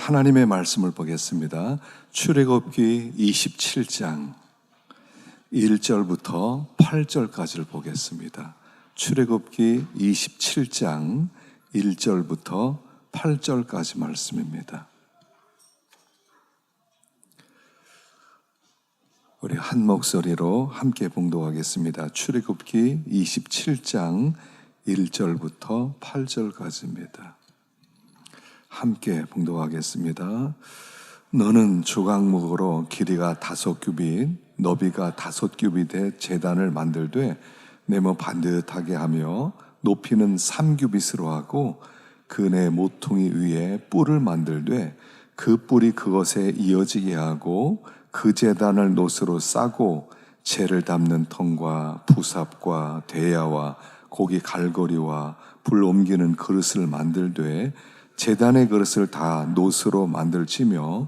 하나님의 말씀을 보겠습니다. 출애굽기 27장 1절부터 8절까지를 보겠습니다. 출애굽기 27장 1절부터 8절까지 말씀입니다. 우리 한 목소리로 함께 봉독하겠습니다. 출애굽기 27장 1절부터 8절까지입니다. 함께 봉독하겠습니다. 너는 조각목으로 길이가 5규빗, 너비가 5규빗의 제단을 만들되 네모 반듯하게 하며 높이는 3규빗으로 하고 그네 모퉁이 위에 뿔을 만들되 그 뿔이 그것에 이어지게 하고 그 제단을 노스로 싸고 재를 담는 통과 부삽과 대야와 고기 갈고리와 불 옮기는 그릇을 만들되 제단의 그릇을 다 노스로 만들지며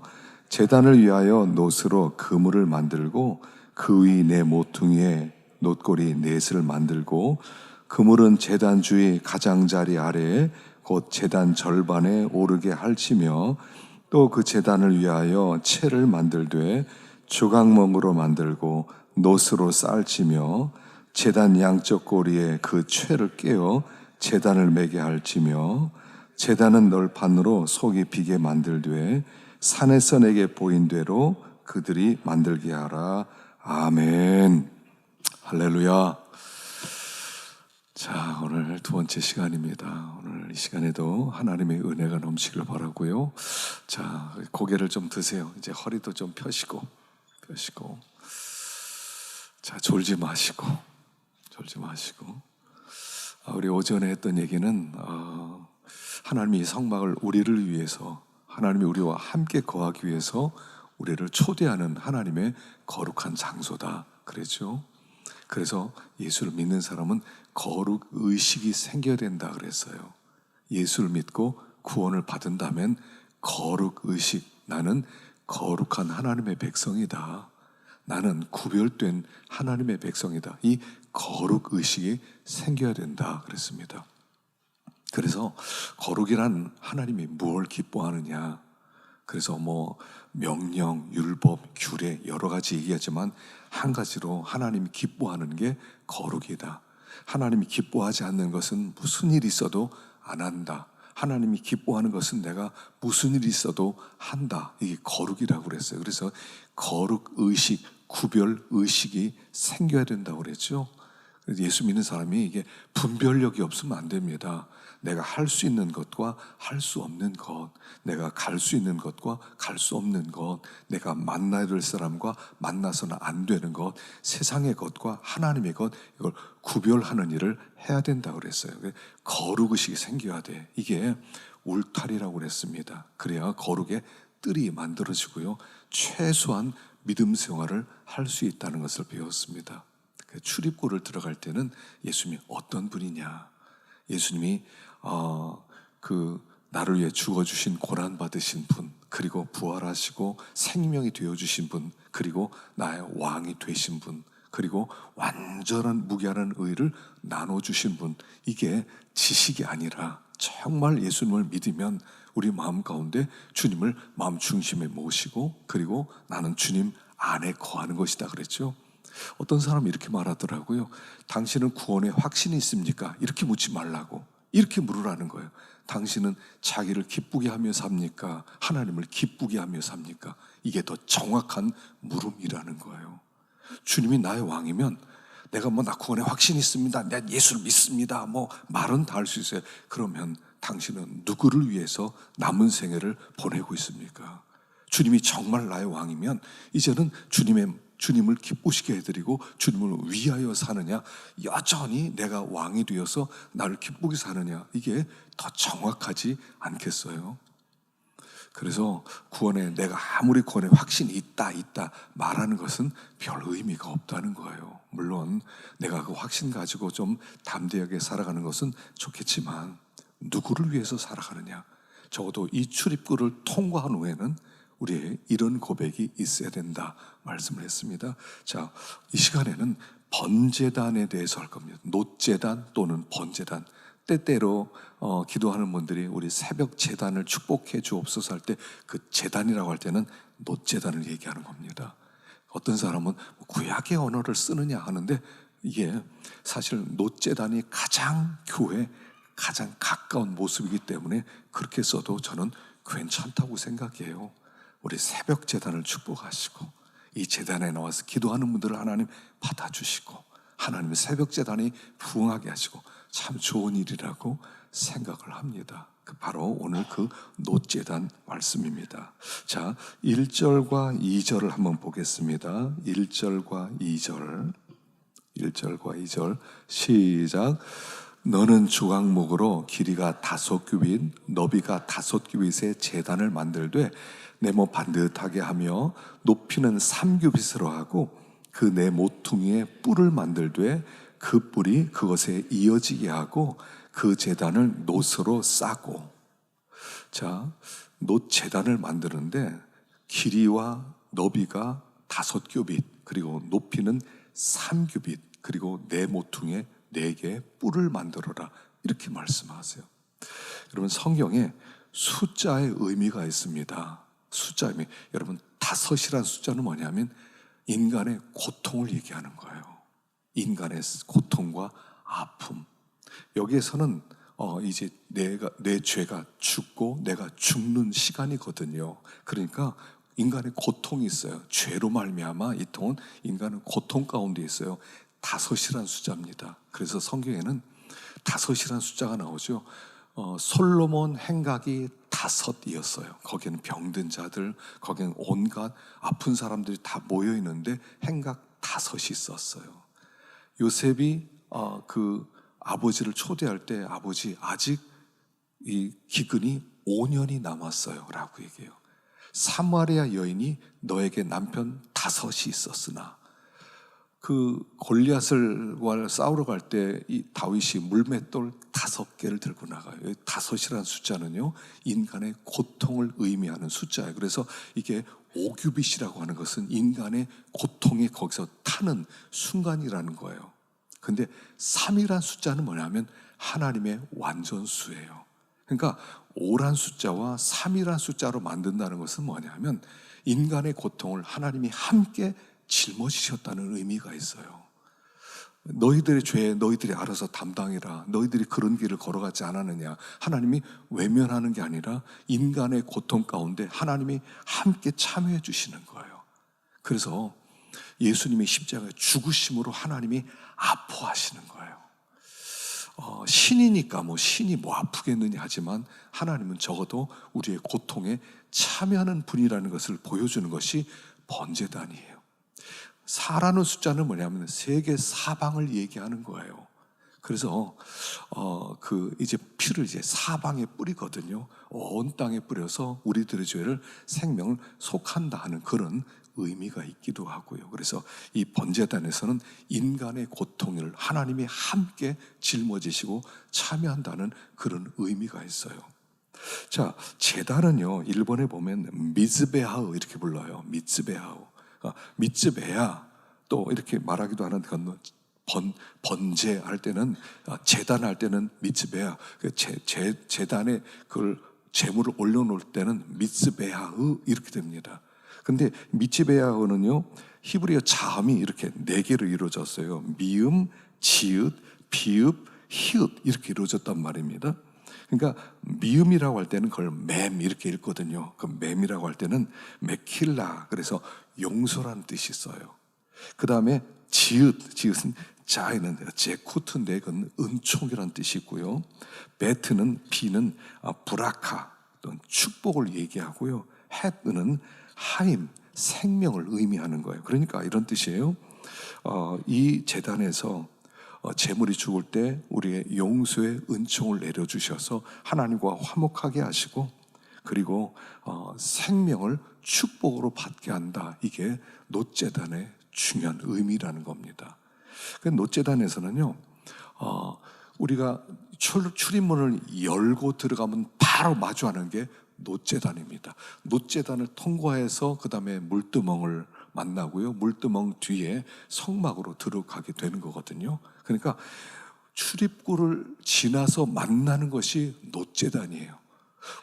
제단을 위하여 노스로 그물을 만들고 그 위 네 모퉁이에 놋고리 넷을 만들고 그물은 제단 주위 가장자리 아래에 곧 제단 절반에 오르게 할지며 또 그 제단을 위하여 채를 만들되 조각목으로 만들고 놋으로 쌓을지며 제단 양쪽 고리에 그 채를 깨어 제단을 매게 할지며 제단은 널판으로 속이 비게 만들되 산에서 내게 보인 대로 그들이 만들게 하라. 아멘. 할렐루야. 자, 오늘 두 번째 시간입니다. 오늘 이 시간에도 하나님의 은혜가 넘치길 바라고요. 자, 고개를 좀 드세요. 이제 허리도 좀 펴시고 자, 졸지 마시고 우리 오전에 했던 얘기는 하나님이 이 성막을 우리를 위해서, 하나님이 우리와 함께 거하기 위해서 우리를 초대하는 하나님의 거룩한 장소다 그랬죠. 그래서 예수를 믿는 사람은 거룩 의식이 생겨야 된다 그랬어요. 예수를 믿고 구원을 받은다면 거룩 의식, 나는 거룩한 하나님의 백성이다, 나는 구별된 하나님의 백성이다, 이 거룩 의식이 생겨야 된다 그랬습니다. 그래서 거룩이란 하나님이 무엇을 기뻐하느냐, 그래서 명령, 율법, 규례 여러 가지 얘기하지만 한 가지로 하나님이 기뻐하는 게 거룩이다. 하나님이 기뻐하지 않는 것은 무슨 일이 있어도 안 한다. 하나님이 기뻐하는 것은 내가 무슨 일이 있어도 한다. 이게 거룩이라고 그랬어요. 그래서 거룩 의식, 구별 의식이 생겨야 된다고 그랬죠. 예수 믿는 사람이 이게 분별력이 없으면 안 됩니다. 내가 할 수 있는 것과 할 수 없는 것, 내가 갈 수 있는 것과 갈 수 없는 것, 내가 만나야 될 사람과 만나서는 안 되는 것, 세상의 것과 하나님의 것, 이걸 구별하는 일을 해야 된다고 그랬어요. 거룩의식이 생겨야 돼. 이게 울타리라고 그랬습니다. 그래야 거룩의 뜰이 만들어지고요, 최소한 믿음 생활을 할 수 있다는 것을 배웠습니다. 출입구를 들어갈 때는 예수님이 어떤 분이냐, 예수님이 나를 위해 죽어주신 고난받으신 분, 그리고 부활하시고 생명이 되어주신 분, 그리고 나의 왕이 되신 분, 그리고 완전한 무결한 의를 나눠주신 분, 이게 지식이 아니라 정말 예수님을 믿으면 우리 마음 가운데 주님을 마음 중심에 모시고, 그리고 나는 주님 안에 거하는 것이다 그랬죠. 어떤 사람이 이렇게 말하더라고요. 당신은 구원에 확신이 있습니까? 이렇게 묻지 말라고, 이렇게 물으라는 거예요. 당신은 자기를 기쁘게 하며 삽니까? 하나님을 기쁘게 하며 삽니까? 이게 더 정확한 물음이라는 거예요. 주님이 나의 왕이면 내가 나 구원에 확신이 있습니다, 내가 예수를 믿습니다, 말은 다 할 수 있어요. 그러면 당신은 누구를 위해서 남은 생애를 보내고 있습니까? 주님이 정말 나의 왕이면 이제는 주님을 기쁘시게 해드리고 주님을 위하여 사느냐, 여전히 내가 왕이 되어서 나를 기쁘게 사느냐, 이게 더 정확하지 않겠어요? 그래서 내가 아무리 구원에 확신이 있다 말하는 것은 별 의미가 없다는 거예요. 물론 내가 그 확신 가지고 좀 담대하게 살아가는 것은 좋겠지만 누구를 위해서 살아가느냐, 적어도 이 출입구를 통과한 후에는 우리의 이런 고백이 있어야 된다 말씀을 했습니다. 자, 이 시간에는 번제단에 대해서 할 겁니다. 놋제단 또는 번제단, 때때로 기도하는 분들이 우리 새벽 제단을 축복해 주옵소서 할 때 그 제단이라고 할 때는 놋제단을 얘기하는 겁니다. 어떤 사람은 구약의 언어를 쓰느냐 하는데 이게 사실 놋제단이 가장 교회에 가장 가까운 모습이기 때문에 그렇게 써도 저는 괜찮다고 생각해요. 우리 새벽 제단을 축복하시고 이 제단에 나와서 기도하는 분들을 하나님 받아주시고 하나님의 새벽 제단이 부흥하게 하시고 참 좋은 일이라고 생각을 합니다. 바로 오늘 그 놋제단 말씀입니다. 자, 1절과 2절을 한번 보겠습니다. 1절과 2절 1절과 2절 시작. 너는 조각목으로 길이가 5규빗 너비가 5규빗의 제단을 만들되 네모 반듯하게 하며 높이는 3규빗으로 하고 그 네 모퉁이에 뿔을 만들되 그 뿔이 그것에 이어지게 하고 그 제단을 놋으로 싸고. 자, 놋 제단을 만드는데 길이와 너비가 5규빗 그리고 높이는 3규빗 그리고 네 모퉁이에 4개의 뿔을 만들어라 이렇게 말씀하세요. 여러분 성경에 숫자의 의미가 있습니다. 숫자의 의미. 여러분 5이란 숫자는 뭐냐면 인간의 고통을 얘기하는 거예요. 인간의 고통과 아픔. 여기에서는 이제 내 죄가 죽고 내가 죽는 시간이거든요. 그러니까 인간의 고통이 있어요. 죄로 말미암아 이 통은 인간은 고통 가운데 있어요. 5이란 숫자입니다. 그래서 성경에는 5이란 숫자가 나오죠. 솔로몬 행각이 5이었어요. 거기는 병든 자들, 거기는 온갖 아픈 사람들이 다 모여 있는데 행각 5이 있었어요. 요셉이 그 아버지를 초대할 때 아버지 아직 이 기근이 5년이 남았어요 라고 얘기해요. 사마리아 여인이 너에게 남편 5이 있었으나 그 골리앗을 싸우러 갈 때 이 다윗이 물맷돌 5개를 들고 나가요. 5이라는 숫자는요 인간의 고통을 의미하는 숫자예요. 그래서 이게 5규빗이라고 하는 것은 인간의 고통이 거기서 타는 순간이라는 거예요. 근데 3이란 숫자는 뭐냐면 하나님의 완전수예요. 그러니까 5란 숫자와 3이란 숫자로 만든다는 것은 뭐냐면 인간의 고통을 하나님이 함께 짊어지셨다는 의미가 있어요. 너희들의 죄 너희들이 알아서 담당해라. 너희들이 그런 길을 걸어가지 않았느냐. 하나님이 외면하는 게 아니라 인간의 고통 가운데 하나님이 함께 참여해 주시는 거예요. 그래서 예수님이 십자가에 죽으심으로 하나님이 아파하시는 거예요. 신이니까 신이 아프겠느냐 하지만 하나님은 적어도 우리의 고통에 참여하는 분이라는 것을 보여주는 것이 번제단이에요. 4라는 숫자는 뭐냐면 세계 사방을 얘기하는 거예요. 그래서 이제 피를 이제 사방에 뿌리거든요. 온 땅에 뿌려서 우리들의 죄를 생명을 속한다 하는 그런 의미가 있기도 하고요. 그래서 이 번제단에서는 인간의 고통을 하나님이 함께 짊어지시고 참여한다는 그런 의미가 있어요. 자, 제단은요 일본에 보면 미즈베하우 이렇게 불러요. 미즈베하우. 미즈베야 또 이렇게 말하기도 하는 건 번제할 때는 제단할 때는 미즈베야. 제단에 그걸 제물을 올려놓을 때는 미즈베하우 이렇게 됩니다. 근데 미츠베야어는요 히브리어 자음이 이렇게 4개로 이루어졌어요. 미음, 지읒, 비읍, 히읗 이렇게 이루어졌단 말입니다. 그러니까 미음이라고 할 때는 그걸 맴 이렇게 읽거든요. 그 맴이라고 할 때는 메킬라 그래서 용서라는 뜻이 있어요. 그 다음에 지읒은 자에는 제쿠트인데 그건 은총이라는 뜻이 있고요. 베트는 비는 브라카 또는 축복을 얘기하고요. 햇은 하임, 생명을 의미하는 거예요. 그러니까 이런 뜻이에요. 이 제단에서 제물이 죽을 때 우리의 용서의 은총을 내려주셔서 하나님과 화목하게 하시고 그리고 생명을 축복으로 받게 한다. 이게 놋제단의 중요한 의미라는 겁니다. 그 놋제단에서는요 우리가 출입문을 열고 들어가면 바로 마주하는 게 놋제단입니다. 놋제단을 통과해서 그 다음에 물두멍을 만나고요. 물두멍 뒤에 성막으로 들어가게 되는 거거든요. 그러니까 출입구를 지나서 만나는 것이 놋제단이에요.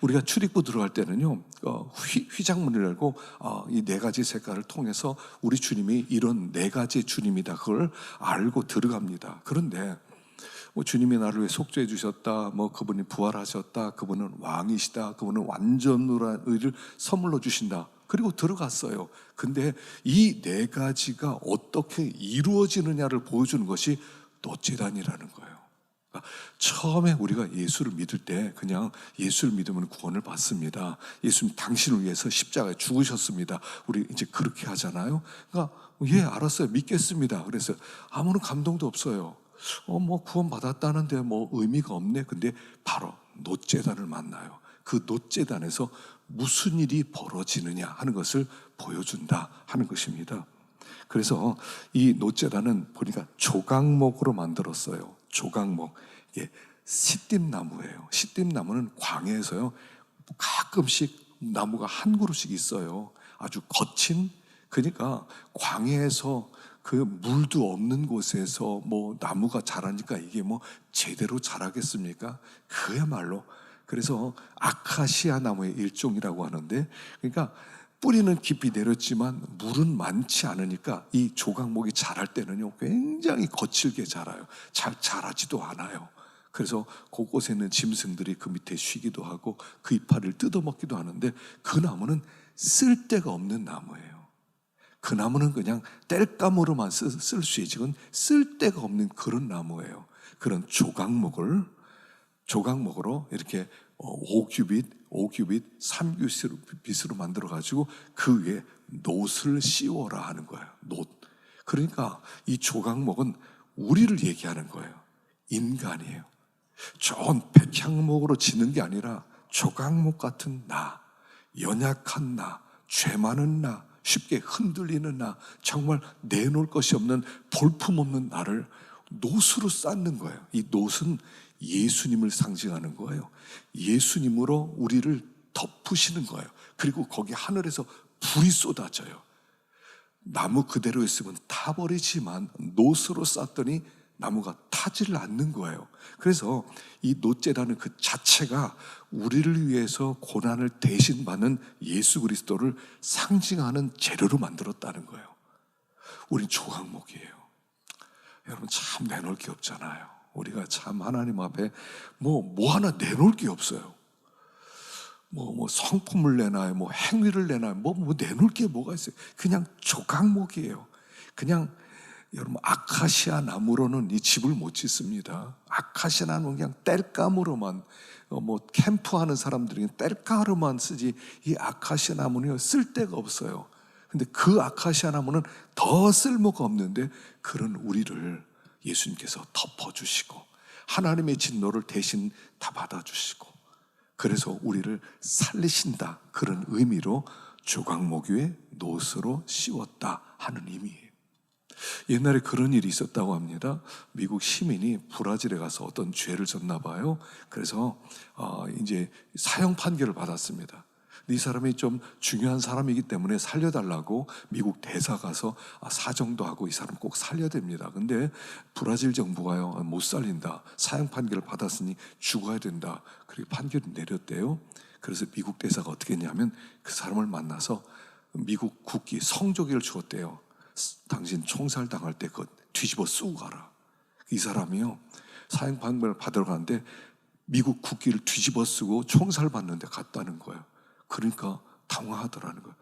우리가 출입구 들어갈 때는요, 휘장문을 열고 이 네 가지 색깔을 통해서 우리 주님이 이런 네 가지 주님이다, 그걸 알고 들어갑니다. 그런데 뭐 주님이 나를 위해 속죄해 주셨다, 뭐 그분이 부활하셨다, 그분은 왕이시다, 그분은 완전한 의를 선물로 주신다, 그리고 들어갔어요. 근데 이 네 가지가 어떻게 이루어지느냐를 보여주는 것이 놋제단이라는 거예요. 그러니까 처음에 우리가 예수를 믿을 때 그냥 예수를 믿으면 구원을 받습니다. 예수님 당신을 위해서 십자가에 죽으셨습니다. 우리 이제 그렇게 하잖아요. 그러니까 예, 알았어요, 믿겠습니다. 그래서 아무런 감동도 없어요. 뭐 구원 받았다는데 뭐 의미가 없네. 근데 바로 놋제단을 만나요. 그 놋제단에서 무슨 일이 벌어지느냐 하는 것을 보여준다 하는 것입니다. 그래서 이 놋제단은 보니까 조각목으로 만들었어요. 조각목. 이게 시띠나무예요. 시띠나무는 광야에서요, 가끔씩 나무가 한 그루씩 있어요. 아주 거친, 그러니까 광야에서 그 물도 없는 곳에서 뭐 나무가 자라니까 이게 뭐 제대로 자라겠습니까? 그야말로. 그래서 아카시아 나무의 일종이라고 하는데, 그러니까 뿌리는 깊이 내렸지만 물은 많지 않으니까 이 조각목이 자랄 때는요, 굉장히 거칠게 자라요. 잘 자라지도 않아요. 그래서 곳곳에 있는 짐승들이 그 밑에 쉬기도 하고 그 이파리를 뜯어먹기도 하는데, 그 나무는 쓸데가 없는 나무예요. 그 나무는 그냥 땔감으로만 쓸 수 있지, 그건 쓸데가 없는 그런 나무예요. 그런 조각목으로 이렇게 5규빗, 3규빗으로 만들어가지고 그 위에 놋을 씌워라 하는 거예요. 놋. 그러니까 이 조각목은 우리를 얘기하는 거예요. 인간이에요. 좋은 백향목으로 지는 게 아니라 조각목 같은 나, 연약한 나, 죄 많은 나, 쉽게 흔들리는 나, 정말 내놓을 것이 없는 볼품없는 나를 놋으로 쌓는 거예요. 이 놋은 예수님을 상징하는 거예요. 예수님으로 우리를 덮으시는 거예요. 그리고 거기 하늘에서 불이 쏟아져요. 나무 그대로 있으면 타버리지만 놋으로 쌓더니 나무가 타지를 않는 거예요. 그래서 이 놋제라는 그 자체가 우리를 위해서 고난을 대신 받는 예수 그리스도를 상징하는 재료로 만들었다는 거예요. 우린 조각목이에요. 여러분, 참 내놓을 게 없잖아요. 우리가 참 하나님 앞에 뭐 하나 내놓을 게 없어요. 뭐 성품을 내놔요, 뭐 행위를 내놔요, 뭐 내놓을 게 뭐가 있어요. 그냥 조각목이에요. 그냥 여러분, 아카시아 나무로는 이 집을 못 짓습니다. 아카시아 나무는 그냥 땔감으로만, 뭐 캠프하는 사람들이 땔감으로만 쓰지, 이 아카시아 나무는 쓸데가 없어요. 근데 그 아카시아 나무는 더 쓸모가 없는데, 그런 우리를 예수님께서 덮어주시고 하나님의 진노를 대신 다 받아주시고, 그래서 우리를 살리신다, 그런 의미로 조각목 위에 놋으로 씌웠다 하는 의미예요. 옛날에 그런 일이 있었다고 합니다. 미국 시민이 브라질에 가서 어떤 죄를 졌나 봐요. 그래서 이제 사형 판결을 받았습니다. 이 사람이 좀 중요한 사람이기 때문에 살려달라고 미국 대사 가서 사정도 하고 이 사람 꼭 살려야 됩니다. 근데 브라질 정부가요, 못 살린다, 사형 판결을 받았으니 죽어야 된다, 그리고 판결을 내렸대요. 그래서 미국 대사가 어떻게 했냐면 그 사람을 만나서 미국 국기 성조기를 주었대요. 당신 총살 당할 때 그거 뒤집어 쓰고 가라. 이 사람이요, 사형 판결을 받으러 가는데 미국 국기를 뒤집어 쓰고 총살 받는데 갔다는 거예요. 그러니까 당황하더라는 거예요.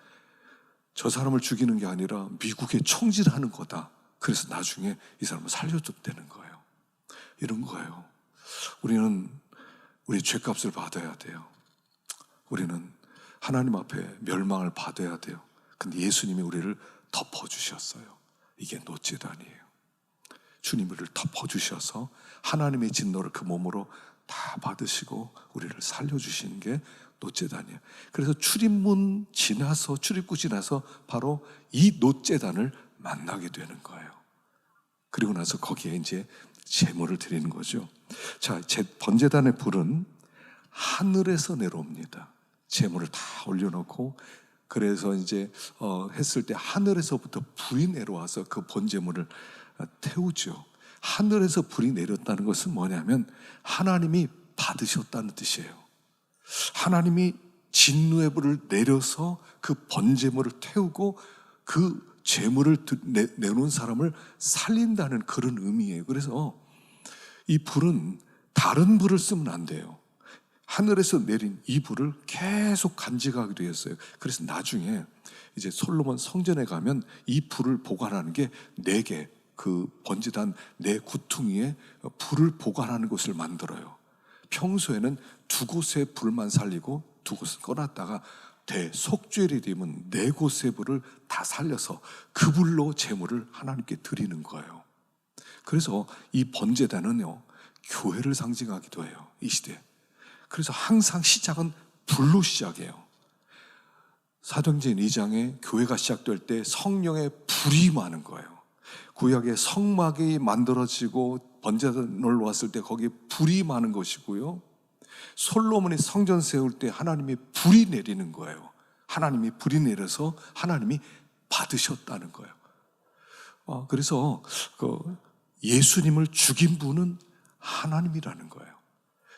저 사람을 죽이는 게 아니라 미국에 총질하는 거다. 그래서 나중에 이 사람을 살려줬다는 거예요. 이런 거예요. 우리는 우리 죄값을 받아야 돼요. 우리는 하나님 앞에 멸망을 받아야 돼요. 근데 예수님이 우리를 덮어주셨어요. 이게 놋제단이에요. 주님을 덮어주셔서 하나님의 진노를 그 몸으로 다 받으시고 우리를 살려주시는 게 놋제단이에요. 그래서 출입문 지나서, 출입구 지나서 바로 이 놋제단을 만나게 되는 거예요. 그리고 나서 거기에 이제 제물을 드리는 거죠. 자, 번제단의 불은 하늘에서 내려옵니다. 제물을 다 올려놓고, 그래서 이제 했을 때 하늘에서부터 불이 내려와서 그 번제물을 태우죠. 하늘에서 불이 내렸다는 것은 뭐냐면 하나님이 받으셨다는 뜻이에요. 하나님이 진노의 불을 내려서 그 번제물을 태우고 그 제물을 내놓은 사람을 살린다는 그런 의미예요. 그래서 이 불은 다른 불을 쓰면 안 돼요. 하늘에서 내린 이 불을 계속 간직하기도 했어요. 그래서 나중에 이제 솔로몬 성전에 가면 이 불을 보관하는 게 4개, 그 번제단 4구퉁이에 불을 보관하는 곳을 만들어요. 평소에는 2곳에 불만 살리고 2곳을 꺼놨다가 대속죄일이 되면 4곳의 불을 다 살려서 그 불로 제물을 하나님께 드리는 거예요. 그래서 이 번제단은요, 교회를 상징하기도 해요, 이 시대에. 그래서 항상 시작은 불로 시작해요. 사도행전 2장에 교회가 시작될 때 성령의 불이 임하는 거예요. 구약의 성막이 만들어지고 번제단을 놓았을 때 거기에 불이 임하는 것이고요. 솔로몬이 성전 세울 때 하나님이 불이 내리는 거예요. 하나님이 불이 내려서 하나님이 받으셨다는 거예요. 그래서 예수님을 죽인 분은 하나님이라는 거예요.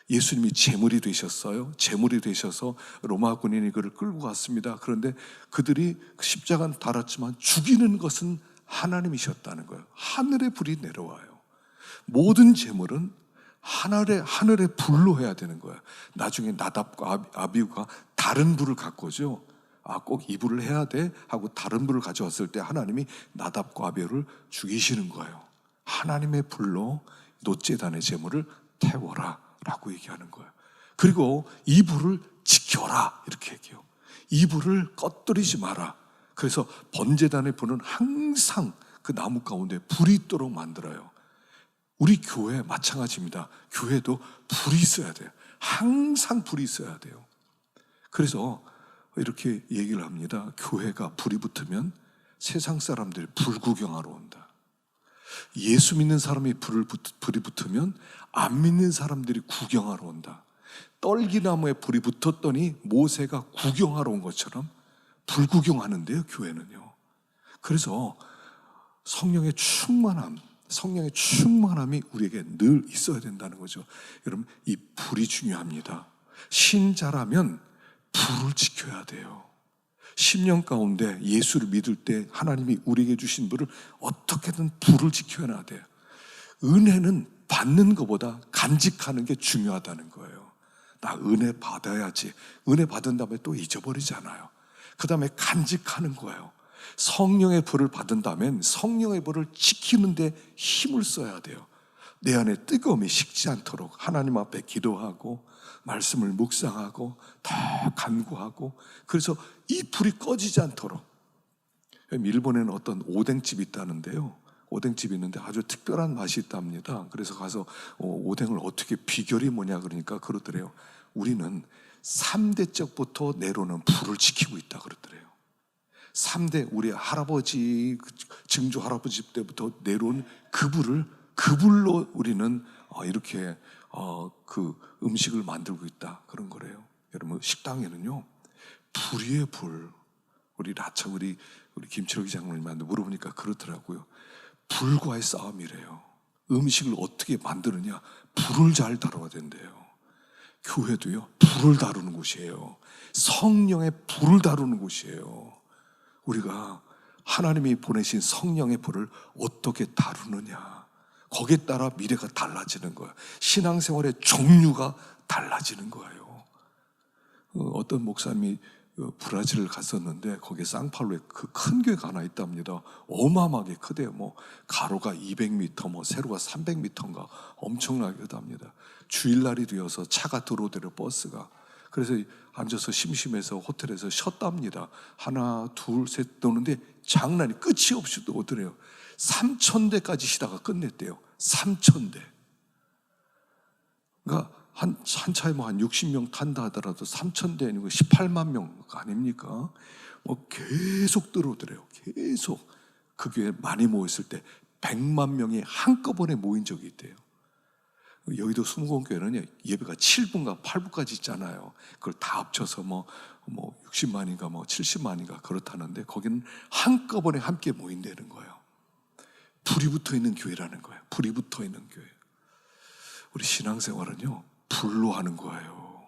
예수님이 제물이 되셨어요. 제물이 되셔서 로마 군인이 그를 끌고 갔습니다. 그런데 그들이 십자가는 달았지만 죽이는 것은 하나님이셨다는 거예요. 하늘의 불이 내려와요. 모든 제물은 하늘의 불로 해야 되는 거예요. 나중에 나답과 아비후가 다른 불을 갖고 오죠. 꼭 이 불을 해야 돼 하고 다른 불을 가져왔을 때 하나님이 나답과 아비후를 죽이시는 거예요. 하나님의 불로 놋제단의 제물을 태워라 라고 얘기하는 거예요. 그리고 이 불을 지켜라 이렇게 얘기해요. 이 불을 꺼뜨리지 마라. 그래서 번제단의 불은 항상 그 나무 가운데 불이 있도록 만들어요. 우리 교회 마찬가지입니다. 교회도 불이 있어야 돼요. 항상 불이 있어야 돼요. 그래서 이렇게 얘기를 합니다. 교회가 불이 붙으면 세상 사람들이 불 구경하러 온다. 예수 믿는 사람이 불이 붙으면 안 믿는 사람들이 구경하러 온다. 떨기나무에 불이 붙었더니 모세가 구경하러 온 것처럼 불 구경하는데요, 교회는요. 그래서 성령의 충만함이 우리에게 늘 있어야 된다는 거죠. 여러분, 이 불이 중요합니다. 신자라면 불을 지켜야 돼요. 10년 가운데 예수를 믿을 때 하나님이 우리에게 주신 불을 어떻게든 불을 지켜야 돼요. 은혜는 받는 것보다 간직하는 게 중요하다는 거예요. 나 은혜 받아야지. 은혜 받은 다음에 또 잊어버리잖아요. 그 다음에 간직하는 거예요. 성령의 불을 받은 다음엔 성령의 불을 지키는데 힘을 써야 돼요. 내 안에 뜨거움이 식지 않도록 하나님 앞에 기도하고 말씀을 묵상하고 더 간구하고, 그래서 이 불이 꺼지지 않도록. 일본에는 어떤 오뎅집이 있다는데요, 오뎅집이 있는데 아주 특별한 맛이 있답니다. 그래서 가서 오뎅을 어떻게 비결이 뭐냐 그러니까 그러더래요. 우리는 3대 적부터 내려오는 불을 지키고 있다 그러더래요. 3대, 우리 할아버지, 증조 할아버지 때부터 내려온 그 불로 우리는 이렇게 그 음식을 만들고 있다 그런 거래요. 여러분, 식당에는요 불이에요, 불. 우리 김철기 기장님한테 물어보니까 그렇더라고요. 불과의 싸움이래요. 음식을 어떻게 만드느냐, 불을 잘 다뤄야 된대요. 교회도요 불을 다루는 곳이에요. 성령의 불을 다루는 곳이에요. 우리가 하나님이 보내신 성령의 불을 어떻게 다루느냐, 거기에 따라 미래가 달라지는 거예요. 신앙생활의 종류가 달라지는 거예요. 어떤 목사님이 브라질을 갔었는데 거기에 상파울루에 그 큰 교회가 하나 있답니다. 어마어마하게 크대요. 뭐 가로가 200m, 세로가 300m인가 엄청나게 크답니다. 주일날이 되어서 차가 들어오더래요, 버스가. 그래서 앉아서 심심해서 호텔에서 쉬었답니다. 하나, 둘, 셋 도는데 장난이 끝이 없이 또 오더래요. 3,000대까지 쉬다가 끝냈대요. 3,000대. 그러니까 한 차에 뭐 한 60명 탄다 하더라도 3,000대 아니고 18만 명 아닙니까? 뭐 계속 들어오더래요. 계속. 그 교회에 많이 모였을 때 100만 명이 한꺼번에 모인 적이 있대요. 여의도 수목원교회는 예배가 7부인가 8부까지 있잖아요. 그걸 다 합쳐서 뭐 60만인가 뭐 70만인가 그렇다는데 거기는 한꺼번에 함께 모인다는 거예요. 불이 붙어 있는 교회라는 거예요. 불이 붙어 있는 교회. 우리 신앙생활은요, 불로 하는 거예요.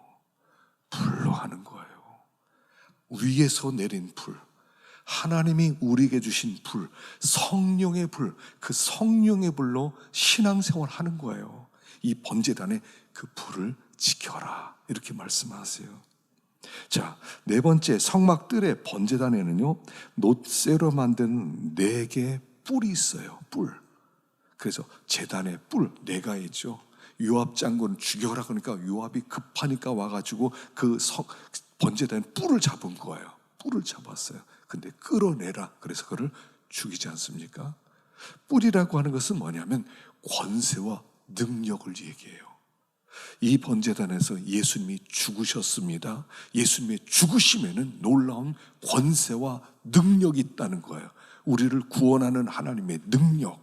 불로 하는 거예요. 위에서 내린 불, 하나님이 우리에게 주신 불, 성령의 불, 그 성령의 불로 신앙생활 하는 거예요. 이 번제단에 그 불을 지켜라, 이렇게 말씀하세요. 자, 네 번째, 성막들의 번제단에는요, 놋쇠로 만든 4개의 뿔이 있어요. 뿔. 그래서 제단에 뿔 4가 있죠. 요압 장군 죽여라 그러니까 요압이 급하니까 와가지고 그 번제단에 뿔을 잡은 거예요. 뿔을 잡았어요. 근데 끌어내라, 그래서 그를 죽이지 않습니까? 뿔이라고 하는 것은 뭐냐면 권세와 능력을 얘기해요. 이 번제단에서 예수님이 죽으셨습니다. 예수님의 죽으심에는 놀라운 권세와 능력이 있다는 거예요. 우리를 구원하는 하나님의 능력.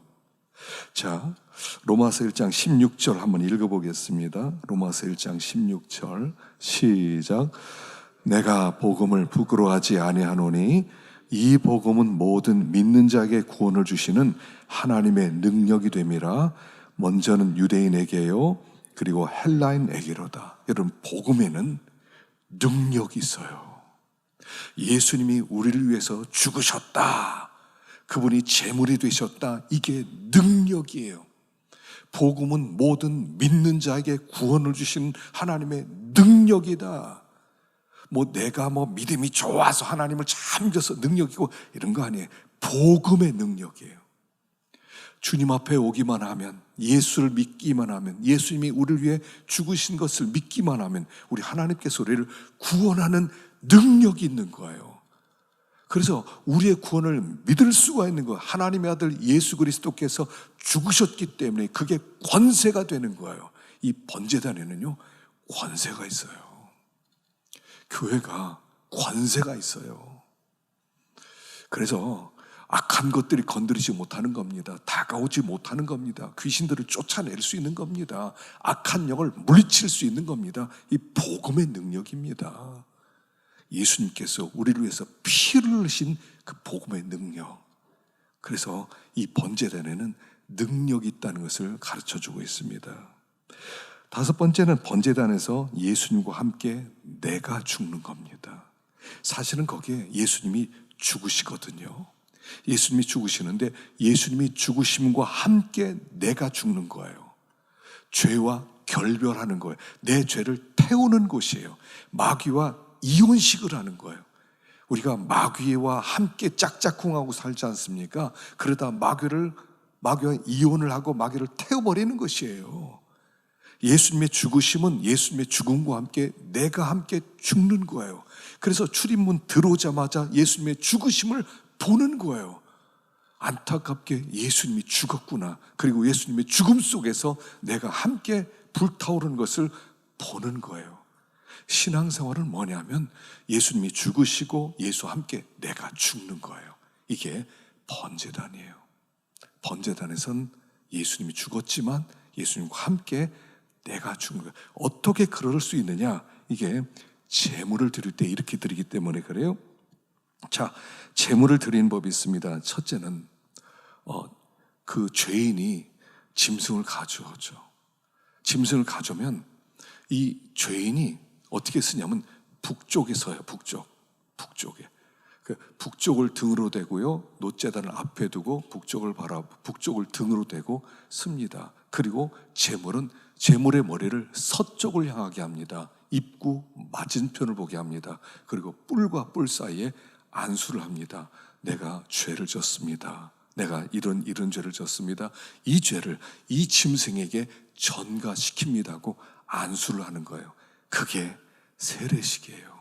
자, 로마서 1장 16절 한번 읽어보겠습니다. 로마서 1장 16절 시작. 내가 복음을 부끄러워하지 아니하노니 이 복음은 모든 믿는 자에게 구원을 주시는 하나님의 능력이 됨이라. 먼저는 유대인에게요, 그리고 헬라인에게로다. 여러분, 복음에는 능력이 있어요. 예수님이 우리를 위해서 죽으셨다, 그분이 제물이 되셨다, 이게 능력이에요. 복음은 모든 믿는 자에게 구원을 주신 하나님의 능력이다. 내가 믿음이 좋아서 하나님을 잘 믿어서 능력이고 이런 거 아니에요. 복음의 능력이에요. 주님 앞에 오기만 하면, 예수를 믿기만 하면, 예수님이 우리를 위해 죽으신 것을 믿기만 하면 우리 하나님께서 우리를 구원하는 능력이 있는 거예요. 그래서 우리의 구원을 믿을 수가 있는 거예요. 하나님의 아들 예수 그리스도께서 죽으셨기 때문에 그게 권세가 되는 거예요. 이 번제단에는요, 권세가 있어요. 교회가 권세가 있어요. 그래서 악한 것들이 건드리지 못하는 겁니다. 다가오지 못하는 겁니다. 귀신들을 쫓아낼 수 있는 겁니다. 악한 영을 물리칠 수 있는 겁니다. 이 복음의 능력입니다. 예수님께서 우리를 위해서 피를 흘리신 그 복음의 능력. 그래서 이 번제단에는 능력이 있다는 것을 가르쳐주고 있습니다. 5번째는 번제단에서 예수님과 함께 내가 죽는 겁니다. 사실은 거기에 예수님이 죽으시거든요. 예수님이 죽으시는데 예수님이 죽으심과 함께 내가 죽는 거예요. 죄와 결별하는 거예요. 내 죄를 태우는 곳이에요. 마귀와 이혼식을 하는 거예요. 우리가 마귀와 함께 짝짝꿍하고 살지 않습니까? 그러다 마귀와 이혼을 하고 마귀를 태워버리는 것이에요. 예수님의 죽으심은 예수님의 죽음과 함께 내가 함께 죽는 거예요. 그래서 출입문 들어오자마자 예수님의 죽으심을 보는 거예요. 안타깝게 예수님이 죽었구나. 그리고 예수님의 죽음 속에서 내가 함께 불타오르는 것을 보는 거예요. 신앙생활은 뭐냐면 예수님이 죽으시고 예수와 함께 내가 죽는 거예요. 이게 번제단이에요. 번제단에선 예수님이 죽었지만 예수님과 함께 내가 죽는 거예요. 어떻게 그럴 수 있느냐? 이게 제물을 드릴 때 이렇게 드리기 때문에 그래요. 자, 제물을 드리는 법이 있습니다. 첫째는 그 죄인이 짐승을 가져오죠. 짐승을 가져오면 이 죄인이 어떻게 쓰냐면 북쪽에 서요. 북쪽에. 그 북쪽을 등으로 대고요, 놋제단을 앞에 두고 북쪽을 등으로 대고 씁니다. 그리고 제물의 머리를 서쪽을 향하게 합니다. 입구 맞은편을 보게 합니다. 그리고 뿔과 뿔 사이에 안수를 합니다. 내가 죄를 졌습니다. 내가 이런 죄를 졌습니다. 이 죄를 이 짐승에게 전가시킵니다 하고 안수를 하는 거예요. 그게 세례식이에요.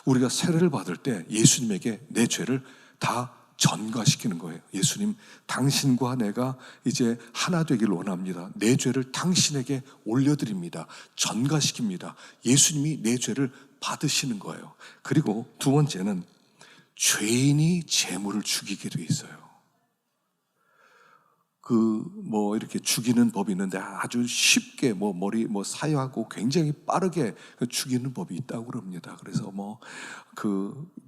우리가 세례를 받을 때 예수님에게 내 죄를 다 전가시키는 거예요. 예수님, 당신과 내가 이제 하나 되기를 원합니다. 내 죄를 당신에게 올려드립니다. 전가시킵니다. 예수님이 내 죄를 받으시는 거예요. 그리고 2번째는 죄인이 제물을 죽이게 돼 있어요. 이렇게 죽이는 법이 있는데 아주 쉽게 머리 사유하고 굉장히 빠르게 죽이는 법이 있다고 그럽니다. 그래서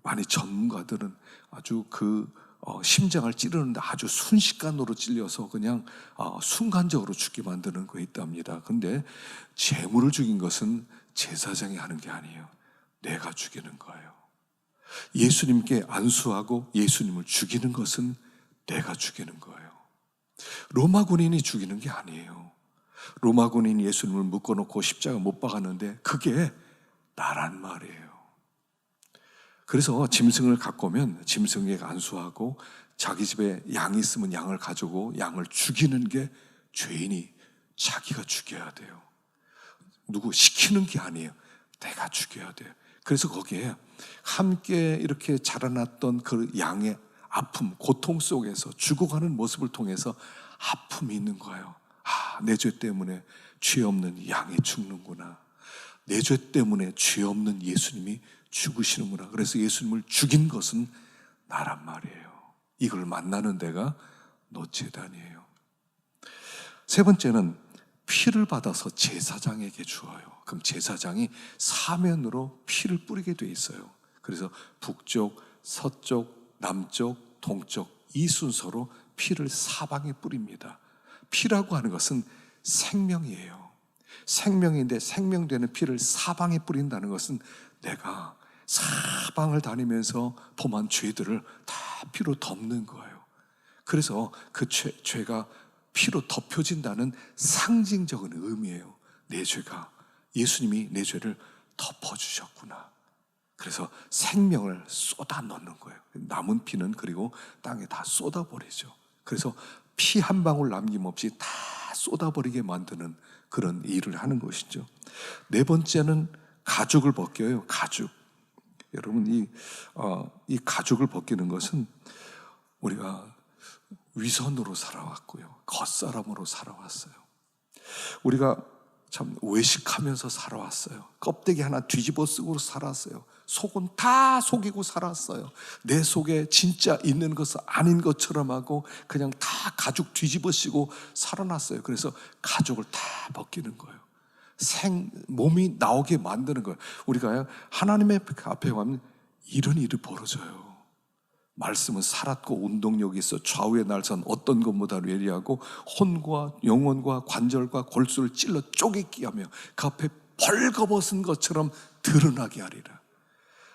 많이 전문가들은 아주 심장을 찌르는데 아주 순식간으로 찔려서 그냥 순간적으로 죽게 만드는 거 있답니다. 근데 제물을 죽인 것은 제사장이 하는 게 아니에요. 내가 죽이는 거예요. 예수님께 안수하고 예수님을 죽이는 것은 내가 죽이는 거예요. 로마 군인이 죽이는 게 아니에요. 로마 군인이 예수님을 묶어놓고 십자가 못 박았는데 그게 나란 말이에요. 그래서 짐승을 갖고 오면 짐승에게 안수하고 자기 집에 양이 있으면 양을 가지고 양을 죽이는 게 죄인이 자기가 죽여야 돼요. 누구 시키는 게 아니에요. 내가 죽여야 돼요. 그래서 거기에 함께 이렇게 자라났던 그 양의 아픔, 고통 속에서 죽어가는 모습을 통해서 아픔이 있는 거예요. 내 죄 때문에 죄 없는 양이 죽는구나. 내 죄 때문에 죄 없는 예수님이 죽으시는구나. 그래서 예수님을 죽인 것은 나란 말이에요. 이걸 만나는 데가 노제단이에요. 세 번째는 피를 받아서 제사장에게 주어요. 그럼 제사장이 사면으로 피를 뿌리게 돼 있어요. 그래서 북쪽, 서쪽, 남쪽, 동쪽 이 순서로 피를 사방에 뿌립니다. 피라고 하는 것은 생명이에요. 생명인데 생명되는 피를 사방에 뿌린다는 것은 내가 사방을 다니면서 범한 죄들을 다 피로 덮는 거예요. 그래서 그 죄가 피로 덮여진다는 상징적인 의미예요. 내 죄가, 예수님이 내 죄를 덮어주셨구나. 그래서 생명을 쏟아 넣는 거예요. 남은 피는 그리고 땅에 다 쏟아버리죠. 그래서 피 한 방울 남김없이 다 쏟아버리게 만드는 그런 일을 하는 것이죠. 네 번째는 가죽을 벗겨요. 가죽. 여러분 이 가죽을 벗기는 것은 우리가 위선으로 살아왔고요. 겉사람으로 살아왔어요. 우리가 참 외식하면서 살아왔어요. 껍데기 하나 뒤집어 쓰고 살았어요. 속은 다 속이고 살았어요. 내 속에 진짜 있는 것은 아닌 것처럼 하고 그냥 다 가죽 뒤집어 쓰고 살아났어요. 그래서 가죽을 다 벗기는 거예요. 몸이 나오게 만드는 거예요. 우리가 하나님의 앞에 가면 이런 일이 벌어져요. 말씀은 살았고 운동력이 있어 좌우의 날선 어떤 것보다 예리하고 혼과 영혼과 관절과 골수를 찔러 쪼개기 하며 그 앞에 벌거벗은 것처럼 드러나게 하리라.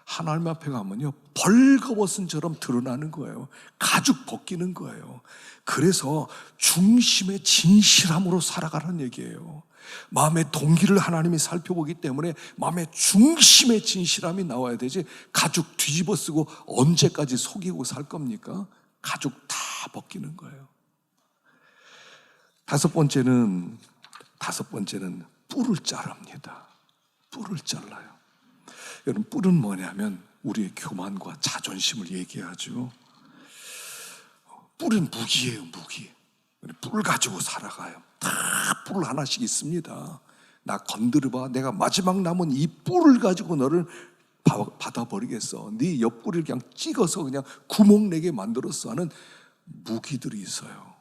하나님 앞에 가면요 벌거벗은 처럼 드러나는 거예요. 가죽 벗기는 거예요. 그래서 중심의 진실함으로 살아가는 얘기예요. 마음의 동기를 하나님이 살펴보기 때문에 마음의 중심의 진실함이 나와야 되지, 가죽 뒤집어 쓰고 언제까지 속이고 살 겁니까? 가죽 다 벗기는 거예요. 다섯 번째는 뿔을 자릅니다. 뿔을 잘라요. 여러분, 뿔은 뭐냐면 우리의 교만과 자존심을 얘기하죠. 뿔은 무기예요, 무기. 뿔 가지고 살아가요. 다 뿔 하나씩 있습니다. 나 건드려봐. 내가 마지막 남은 이 뿔을 가지고 너를 받아버리겠어. 네 옆구리를 그냥 찍어서 그냥 구멍 내게 만들었어 하는 무기들이 있어요.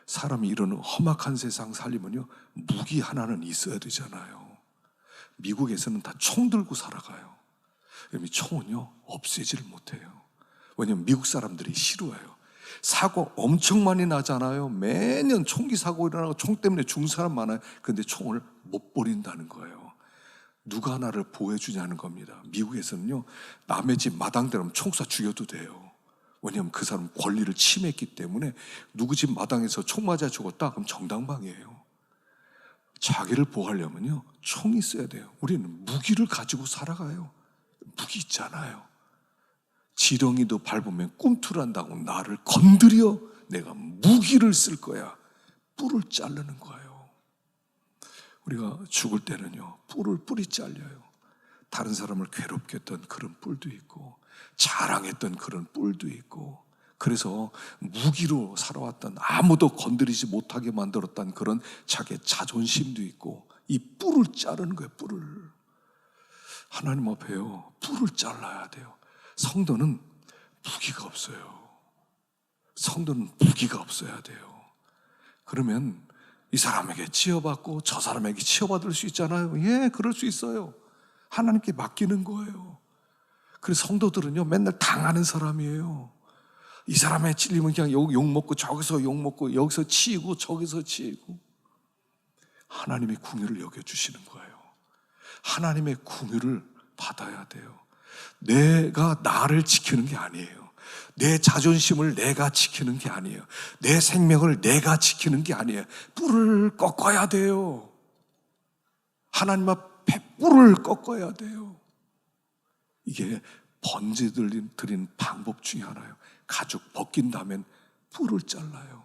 사람이 이런 험악한 세상 살리면요 무기 하나는 있어야 되잖아요. 미국에서는 다 총 들고 살아가요. 이 총은요 없애지를 못해요. 왜냐하면 미국 사람들이 싫어해요. 사고 엄청 많이 나잖아요. 매년 총기 사고 일어나고 총 때문에 죽는 사람 많아요. 그런데 총을 못 버린다는 거예요. 누가 나를 보호해주냐는 겁니다. 미국에서는요 남의 집 마당 들어가면 총 쏴 죽여도 돼요. 왜냐하면 그 사람 권리를 침해했기 때문에 누구 집 마당에서 총 맞아 죽었다? 그럼 정당방위예요. 자기를 보호하려면요 총이 있어야 돼요. 우리는 무기를 가지고 살아가요. 무기 있잖아요. 지렁이도 밟으면 꿈틀한다고 나를 건드려 내가 무기를 쓸 거야. 뿔을 자르는 거예요. 우리가 죽을 때는요 뿔이 잘려요. 다른 사람을 괴롭게 했던 그런 뿔도 있고 자랑했던 그런 뿔도 있고, 그래서 무기로 살아왔던 아무도 건드리지 못하게 만들었던 그런 자기의 자존심도 있고, 이 뿔을 자르는 거예요. 뿔을. 하나님 앞에요 뿔을 잘라야 돼요. 성도는 무기가 없어요. 성도는 무기가 없어야 돼요. 그러면 이 사람에게 치여받고 저 사람에게 치여받을 수 있잖아요. 예, 그럴 수 있어요. 하나님께 맡기는 거예요. 그래서 성도들은요 맨날 당하는 사람이에요. 이 사람의 찔리면 그냥 욕 먹고 저기서 욕 먹고 여기서 치이고 저기서 치이고. 하나님의 궁유를 여겨주시는 거예요. 하나님의 궁유를 받아야 돼요. 내가 나를 지키는 게 아니에요. 내 자존심을 내가 지키는 게 아니에요. 내 생명을 내가 지키는 게 아니에요. 뿔을 꺾어야 돼요. 하나님 앞에 뿔을 꺾어야 돼요. 이게 번제 드리는 방법 중에 하나예요. 가죽 벗긴 다음엔 뿔을 잘라요.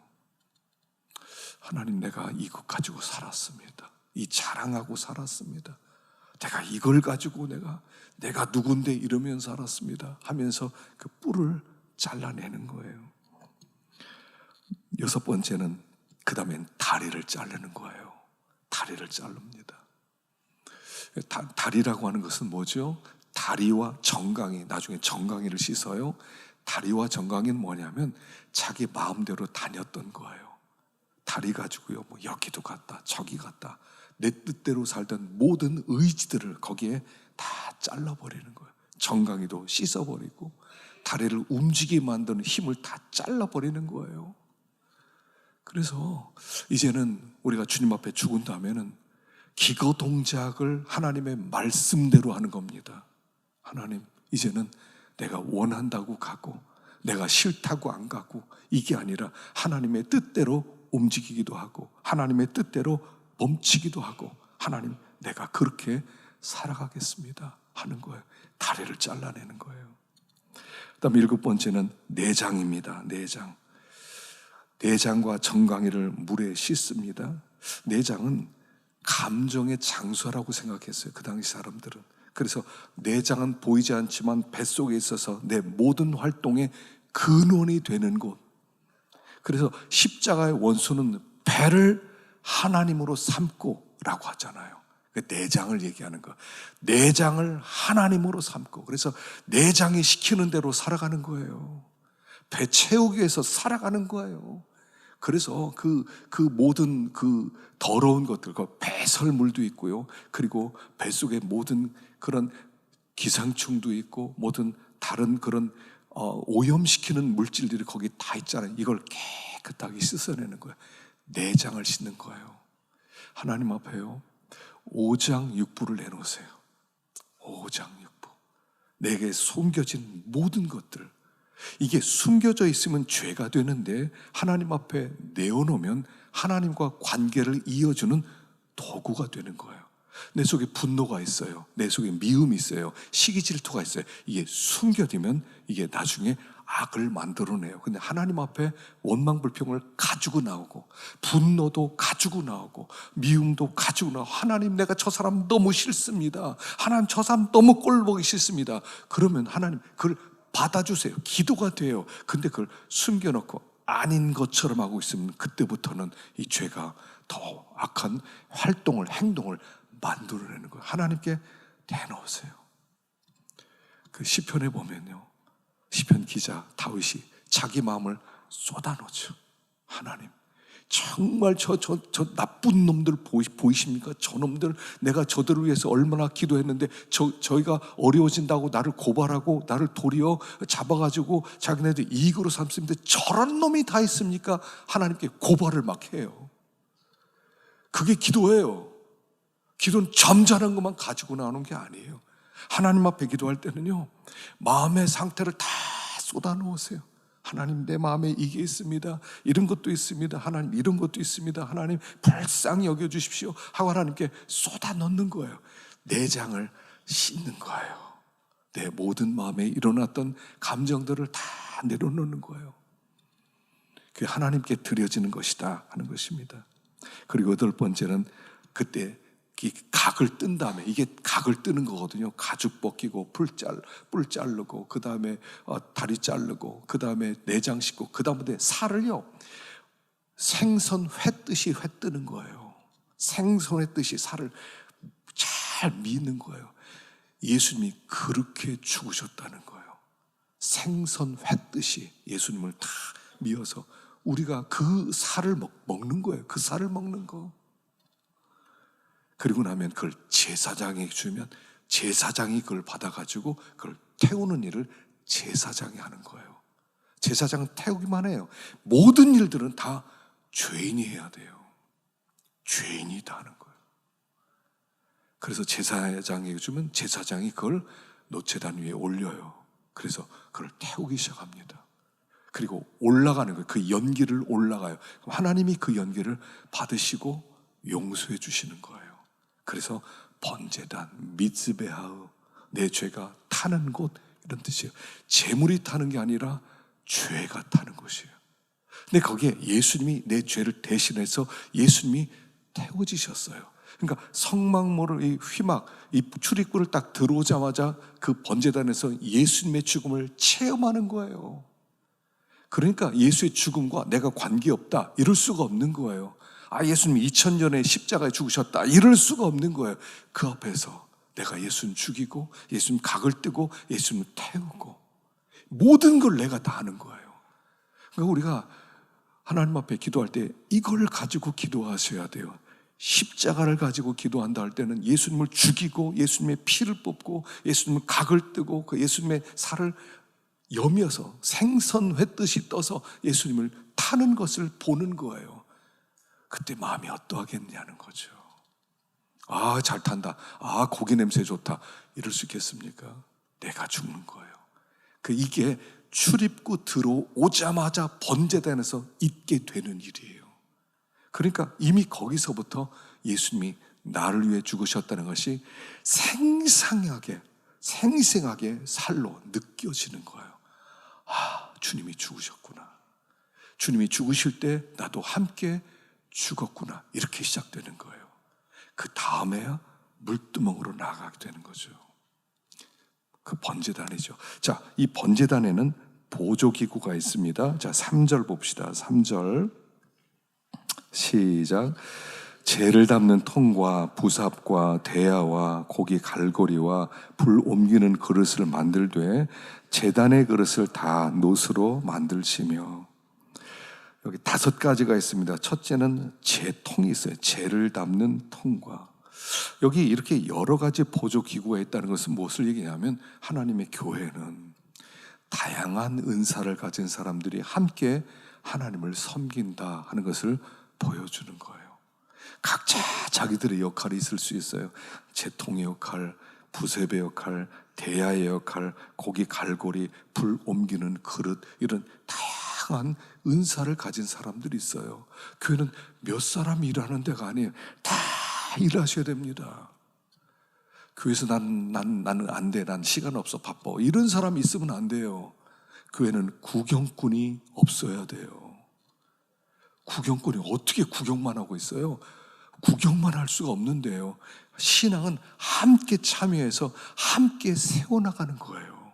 하나님, 내가 이것 가지고 살았습니다. 이 자랑하고 살았습니다. 내가 이걸 가지고 내가 누군데 이러면서 살았습니다 하면서 그 뿔을 잘라내는 거예요. 여섯 번째는 그 다음엔 다리를 자르는 거예요. 다리를 자릅니다. 다리라고 하는 것은 뭐죠? 다리와 정강이, 나중에 정강이를 씻어요. 다리와 정강이는 뭐냐면 자기 마음대로 다녔던 거예요. 다리 가지고요, 뭐 여기도 갔다 저기 갔다 내 뜻대로 살던 모든 의지들을 거기에 다 잘라버리는 거예요. 정강이도 씻어버리고 다리를 움직이게 만드는 힘을 다 잘라버리는 거예요. 그래서 이제는 우리가 주님 앞에 죽은다면은 기거 동작을 하나님의 말씀대로 하는 겁니다. 하나님, 이제는 내가 원한다고 가고 내가 싫다고 안 가고 이게 아니라 하나님의 뜻대로 움직이기도 하고 하나님의 뜻대로 멈추기도 하고, 하나님, 내가 그렇게 살아가겠습니다 하는 거예요. 다리를 잘라내는 거예요. 그다음 일곱 번째는 내장입니다. 내장과 정강이를 물에 씻습니다. 내장은 감정의 장소라고 생각했어요, 그 당시 사람들은. 그래서 내장은 보이지 않지만 뱃속에 있어서 내 모든 활동의 근원이 되는 곳. 그래서 십자가의 원수는 배를 하나님으로 삼고 라고 하잖아요. 내장을 얘기하는 거. 내장을 하나님으로 삼고, 그래서 내장이 시키는 대로 살아가는 거예요. 배 채우기 위해서 살아가는 거예요. 그래서 그 모든 그 더러운 것들, 그 배설물도 있고요, 그리고 뱃속에 모든 그런 기생충도 있고 모든 다른 그런 오염시키는 물질들이 거기 다 있잖아요. 이걸 깨끗하게 씻어내는 거예요. 내장을 씻는 거예요. 하나님 앞에요, 오장육부를 내놓으세요. 오장육부, 내게 숨겨진 모든 것들, 이게 숨겨져 있으면 죄가 되는데 하나님 앞에 내어놓으면 하나님과 관계를 이어주는 도구가 되는 거예요. 내 속에 분노가 있어요. 내 속에 미움이 있어요. 시기 질투가 있어요. 이게 숨겨지면 이게 나중에 악을 만들어내요. 근데 하나님 앞에 원망 불평을 가지고 나오고 분노도 가지고 나오고 미움도 가지고 나오고, 하나님, 내가 저 사람 너무 싫습니다. 하나님, 저 사람 너무 꼴보기 싫습니다. 그러면 하나님 그걸 받아주세요. 기도가 돼요. 근데 그걸 숨겨놓고 아닌 것처럼 하고 있으면 그때부터는 이 죄가 더 악한 활동을, 행동을 만들어내는 거예요. 하나님께 내놓으세요. 그 시편에 보면요, 시편 기자 다윗이 자기 마음을 쏟아놓죠. 하나님, 정말 저 나쁜 놈들 보이십니까? 저 놈들, 내가 저들을 위해서 얼마나 기도했는데 저희가 어려워진다고 나를 고발하고 나를 도리어 잡아가지고 자기네들 이익으로 삼습니다. 저런 놈이 다 있습니까? 하나님께 고발을 막 해요. 그게 기도예요. 기도는 점잖은 것만 가지고 나오는 게 아니에요. 하나님 앞에 기도할 때는요, 마음의 상태를 다 쏟아놓으세요. 하나님, 내 마음에 이게 있습니다. 이런 것도 있습니다. 하나님, 이런 것도 있습니다. 하나님, 불쌍히 여겨주십시오 하고 하나님께 쏟아넣는 거예요. 내장을 씻는 거예요. 내 모든 마음에 일어났던 감정들을 다 내려놓는 거예요. 그게 하나님께 드려지는 것이다 하는 것입니다. 그리고 여덟 번째는 그때 각을 뜬 다음에, 이게 각을 뜨는 거거든요. 가죽 벗기고 뿔 자르고 그 다음에 다리 자르고 그 다음에 내장 씻고 그 다음에 살을요, 생선 회 뜨시 회 뜨는 거예요. 생선의 뜻이 살을 잘 미는 거예요. 예수님이 그렇게 죽으셨다는 거예요. 생선 회 뜨시 예수님을 다 미어서 우리가 그 살을 먹는 거예요. 그 살을 먹는 거. 그리고 나면 그걸 제사장에게 주면 제사장이 그걸 받아가지고 그걸 태우는 일을 제사장이 하는 거예요. 제사장은 태우기만 해요. 모든 일들은 다 죄인이 해야 돼요. 죄인이 다 하는 거예요. 그래서 제사장에게 주면 제사장이 그걸 노제단 위에 올려요. 그래서 그걸 태우기 시작합니다. 그리고 올라가는 거예요. 그 연기를 올라가요. 하나님이 그 연기를 받으시고 용서해 주시는 거예요. 그래서 번제단, 미즈베하흐, 내 죄가 타는 곳, 이런 뜻이에요. 재물이 타는 게 아니라 죄가 타는 곳이에요. 근데 거기에 예수님이 내 죄를 대신해서 예수님이 태워지셨어요. 그러니까 성막모를 이 휘막, 이 출입구를 딱 들어오자마자 그 번제단에서 예수님의 죽음을 체험하는 거예요. 그러니까 예수의 죽음과 내가 관계없다 이럴 수가 없는 거예요. 예수님이 2000년에 십자가에 죽으셨다 이럴 수가 없는 거예요. 그 앞에서 내가 예수님 죽이고 예수님 각을 뜨고 예수님 태우고 모든 걸 내가 다 하는 거예요. 그러니까 우리가 하나님 앞에 기도할 때 이걸 가지고 기도하셔야 돼요. 십자가를 가지고 기도한다 할 때는 예수님을 죽이고 예수님의 피를 뽑고 예수님의 각을 뜨고 그 예수님의 살을 여며서 생선 횟듯이 떠서 예수님을 타는 것을 보는 거예요. 그때 마음이 어떠하겠냐는 거죠. 잘 탄다. 고기 냄새 좋다. 이럴 수 있겠습니까? 내가 죽는 거예요. 이게 출입구 들어오자마자 번제단에서 있게 되는 일이에요. 그러니까 이미 거기서부터 예수님이 나를 위해 죽으셨다는 것이 생생하게 살로 느껴지는 거예요. 주님이 죽으셨구나. 주님이 죽으실 때 나도 함께 죽었구나. 이렇게 시작되는 거예요. 그 다음에야 물두멍으로 나아가게 되는 거죠. 그 번제단이죠. 자, 이 번제단에는 보조기구가 있습니다. 자, 3절 봅시다. 3절 시작. 재를 담는 통과 부삽과 대야와 고기 갈고리와 불 옮기는 그릇을 만들되 제단의 그릇을 다 노스로 만들시며. 여기 5가지가 있습니다. 첫째는 재통이 있어요. 재를 담는 통과. 여기 이렇게 여러 가지 보조기구가 있다는 것은 무엇을 얘기하냐면 하나님의 교회는 다양한 은사를 가진 사람들이 함께 하나님을 섬긴다 하는 것을 보여주는 거예요. 각자 자기들의 역할이 있을 수 있어요. 재통의 역할, 부셉의 역할, 대야의 역할, 고기 갈고리, 불 옮기는 그릇, 이런 다양한 은사를 가진 사람들이 있어요. 교회는 몇 사람이 일하는 데가 아니에요. 다 일하셔야 됩니다. 교회에서 나는 안 돼, 난 시간 없어, 바빠, 이런 사람이 있으면 안 돼요. 교회는 구경꾼이 없어야 돼요. 구경꾼이 어떻게 구경만 하고 있어요? 구경만 할 수가 없는데요. 신앙은 함께 참여해서 함께 세워나가는 거예요.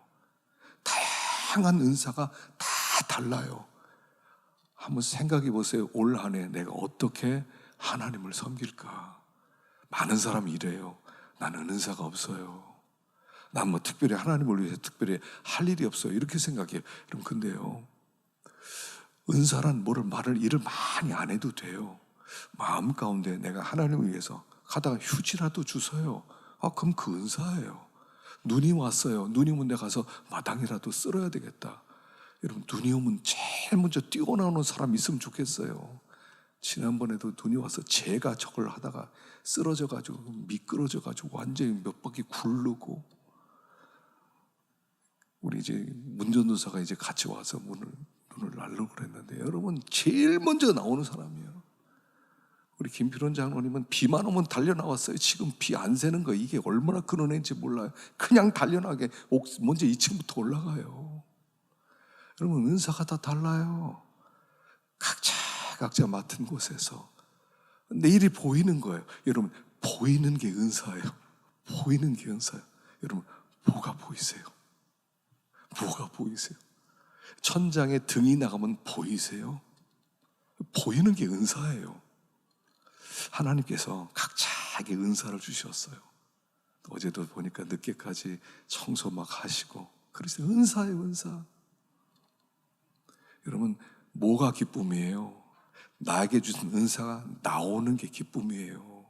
다양한 은사가 다 달라요. 한번 생각해 보세요. 올 한 해 내가 어떻게 하나님을 섬길까? 많은 사람이 이래요. 나는 은사가 없어요. 난 뭐 특별히 하나님을 위해서 특별히 할 일이 없어요. 이렇게 생각해요. 그럼 근데요, 은사란 일을 많이 안 해도 돼요. 마음 가운데 내가 하나님을 위해서 가다가 휴지라도 주세요. 그럼 그 은사예요. 눈이 왔어요. 눈이 오면 내가 가서 마당이라도 쓸어야 되겠다. 여러분, 눈이 오면 제일 먼저 뛰어나오는 사람이 있으면 좋겠어요. 지난번에도 눈이 와서 제가 저걸 하다가 쓰러져가지고 미끄러져가지고 완전히 몇 바퀴 굴르고, 우리 이제 운전도사가 이제 같이 와서 눈을 날르고 그랬는데, 여러분 제일 먼저 나오는 사람이에요. 우리 김필원 장로님은 비만 오면 달려나왔어요. 지금 비 안 새는 거 이게 얼마나 큰 은혜인지 몰라요. 그냥 달려나게 먼저 2층부터 올라가요. 여러분, 은사가 다 달라요. 각자 맡은 곳에서 내일이 보이는 거예요. 여러분, 보이는 게 은사예요. 보이는 게 은사예요. 여러분, 뭐가 보이세요? 뭐가 보이세요? 천장에 등이 나가면 보이세요? 보이는 게 은사예요. 하나님께서 각자에게 은사를 주셨어요. 어제도 보니까 늦게까지 청소 막 하시고, 그래서 은사예요, 은사. 여러분, 뭐가 기쁨이에요? 나에게 주신 은사가 나오는 게 기쁨이에요.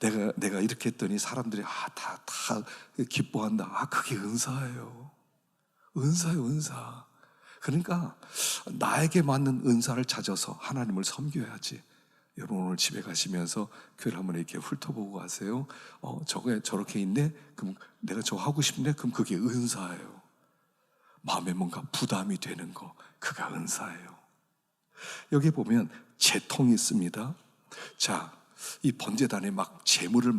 내가 이렇게 했더니 사람들이 다 기뻐한다. 그게 은사예요. 은사예요, 은사. 그러니까 나에게 맞는 은사를 찾아서 하나님을 섬겨야지. 여러분 오늘 집에 가시면서 교회를 한번 이렇게 훑어보고 가세요. 저게 저렇게 있네? 그럼 내가 저거 하고 싶네? 그럼 그게 은사예요. 마음에 뭔가 부담이 되는 거, 그가 은사예요. 여기 보면 제통이 있습니다. 자, 이 번제단에 막 재물을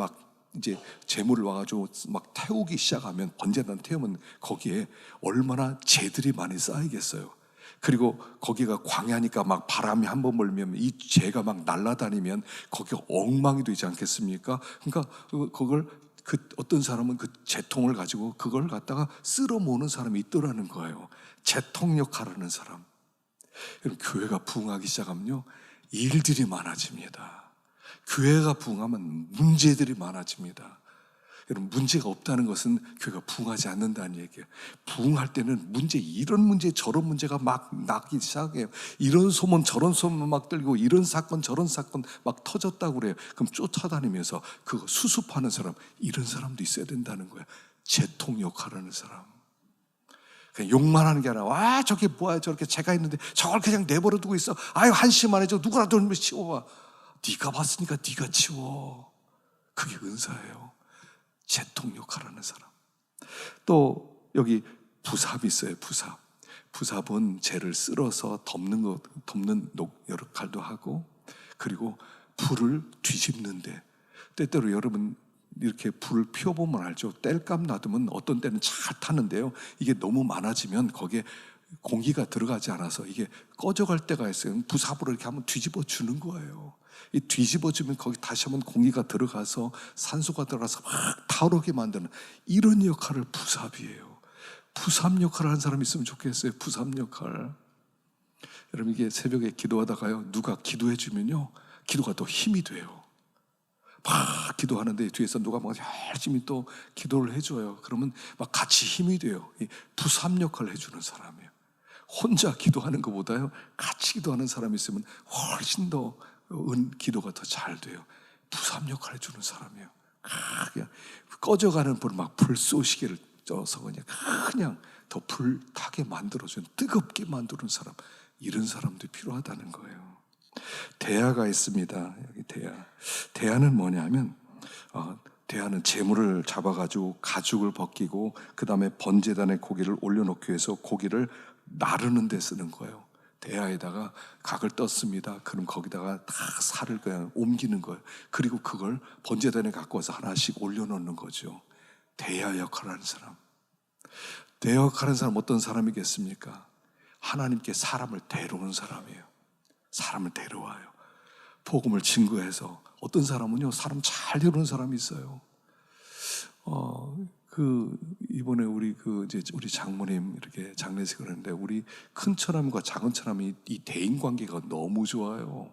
와가지고 막 태우기 시작하면, 번제단 태우면 거기에 얼마나 재들이 많이 쌓이겠어요. 그리고 거기가 광야니까 막 바람이 한번 불면 이 재가 막 날아다니면 거기가 엉망이 되지 않겠습니까? 그러니까 그걸 어떤 사람은 그 재통을 가지고 그걸 갖다가 쓸어 모으는 사람이 있더라는 거예요. 재통 역할하는 사람. 여러분, 교회가 부흥하기 시작하면요, 일들이 많아집니다. 교회가 부흥하면 문제들이 많아집니다. 여러분, 문제가 없다는 것은 교회가 부흥하지 않는다는 얘기예요. 부흥할 때는 이런 문제 저런 문제가 막 나기 시작해요. 이런 소문 저런 소문 막 들리고 이런 사건 저런 사건 막 터졌다고 그래요. 그럼 쫓아다니면서 그거 수습하는 사람, 이런 사람도 있어야 된다는 거예요. 재통 역할하는 사람. 그냥 욕만 하는 게 아니라, 와, 저게 뭐야, 저렇게 죄가 있는데 저걸 그냥 내버려 두고 있어. 아유, 한심하네, 저 누구라도 좀 치워봐. 네가 봤으니까 네가 치워. 그게 은사예요. 재통 역할하는 사람. 또 여기 부삽이 있어요. 부삽은 재를 쓸어서 덮는 역할도 하고, 그리고 불을 뒤집는데, 때때로 여러분 이렇게 불을 피워보면 알죠. 땔감 놔두면 어떤 때는 잘 타는데요, 이게 너무 많아지면 거기에 공기가 들어가지 않아서 이게 꺼져갈 때가 있어요. 부삽으로 이렇게 한번 뒤집어 주는 거예요. 이 뒤집어주면 거기 다시 한번 공기가 들어가서 산소가 들어가서 막 타오르게 만드는, 이런 역할을 부삽이에요. 부삽 역할을 하는 사람이 있으면 좋겠어요. 부삽 역할. 여러분, 이게 새벽에 기도하다가요, 누가 기도해 주면요, 기도가 더 힘이 돼요. 막 기도하는데 뒤에서 누가 막 열심히 또 기도를 해줘요. 그러면 막 같이 힘이 돼요. 이 부삽 역할을 해주는 사람이에요. 혼자 기도하는 것보다요, 같이 기도하는 사람이 있으면 훨씬 더 기도가 더 잘 돼요. 부삽 역할을 해주는 사람이에요. 그냥 꺼져가는 불 막 불쏘시개를 쪄서 그냥 더 불타게 만들어주는, 뜨겁게 만드는 사람, 이런 사람도 필요하다는 거예요. 대야가 있습니다. 여기 대야는 뭐냐면, 대야는 재물을 잡아가지고 가죽을 벗기고 그 다음에 번제단에 고기를 올려놓기 위해서 고기를 나르는 데 쓰는 거예요. 대야에다가 각을 떴습니다. 그럼 거기다가 다 살을 그냥 옮기는 거예요. 그리고 그걸 번제단에 갖고 와서 하나씩 올려놓는 거죠. 대야 역할을 하는 사람. 대야 역할을 하는 사람 어떤 사람이겠습니까? 하나님께 사람을 데려오는 사람이에요. 사람을 데려와요. 복음을 증거해서. 어떤 사람은요, 사람 잘 데려오는 사람이 있어요. 이번에 우리 장모님 이렇게 장례식을 했는데, 우리 큰 처남과 작은 처남이 이 대인 관계가 너무 좋아요.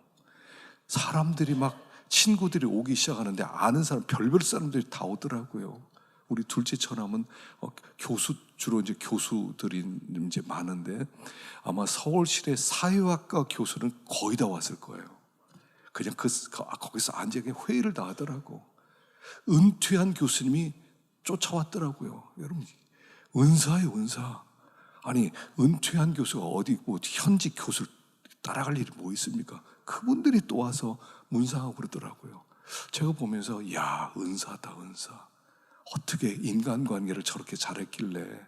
사람들이 막 친구들이 오기 시작하는데 아는 사람, 별별 사람들이 다 오더라고요. 우리 둘째 처남은 주로 이제 교수들이 이제 많은데, 아마 서울시대 사회학과 교수는 거의 다 왔을 거예요. 그냥 거기서 앉아 회의를 다 하더라고. 은퇴한 교수님이 쫓아왔더라고요. 여러분, 은사예요, 은사. 아니, 은퇴한 교수가 어디 현직 교수를 따라갈 일이 뭐 있습니까? 그분들이 또 와서 문상하고 그러더라고요. 제가 보면서, 야, 은사다, 은사. 어떻게 인간관계를 저렇게 잘했길래,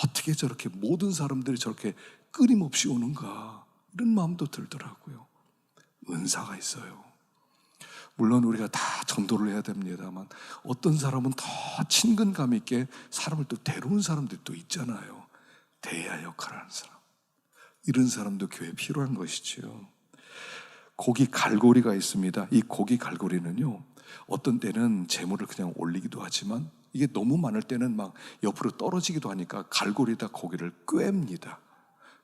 어떻게 저렇게 모든 사람들이 저렇게 끊임없이 오는가, 이런 마음도 들더라고요. 은사가 있어요. 물론 우리가 다 전도를 해야 됩니다만, 어떤 사람은 더 친근감 있게 사람을 또 데려온 사람들이 또 있잖아요. 대야 역할을 하는 사람. 이런 사람도 교회에 필요한 것이지요. 고기 갈고리가 있습니다. 이 고기 갈고리는요, 어떤 때는 재물을 그냥 올리기도 하지만, 이게 너무 많을 때는 막 옆으로 떨어지기도 하니까 갈고리에다 고기를 꿰입니다.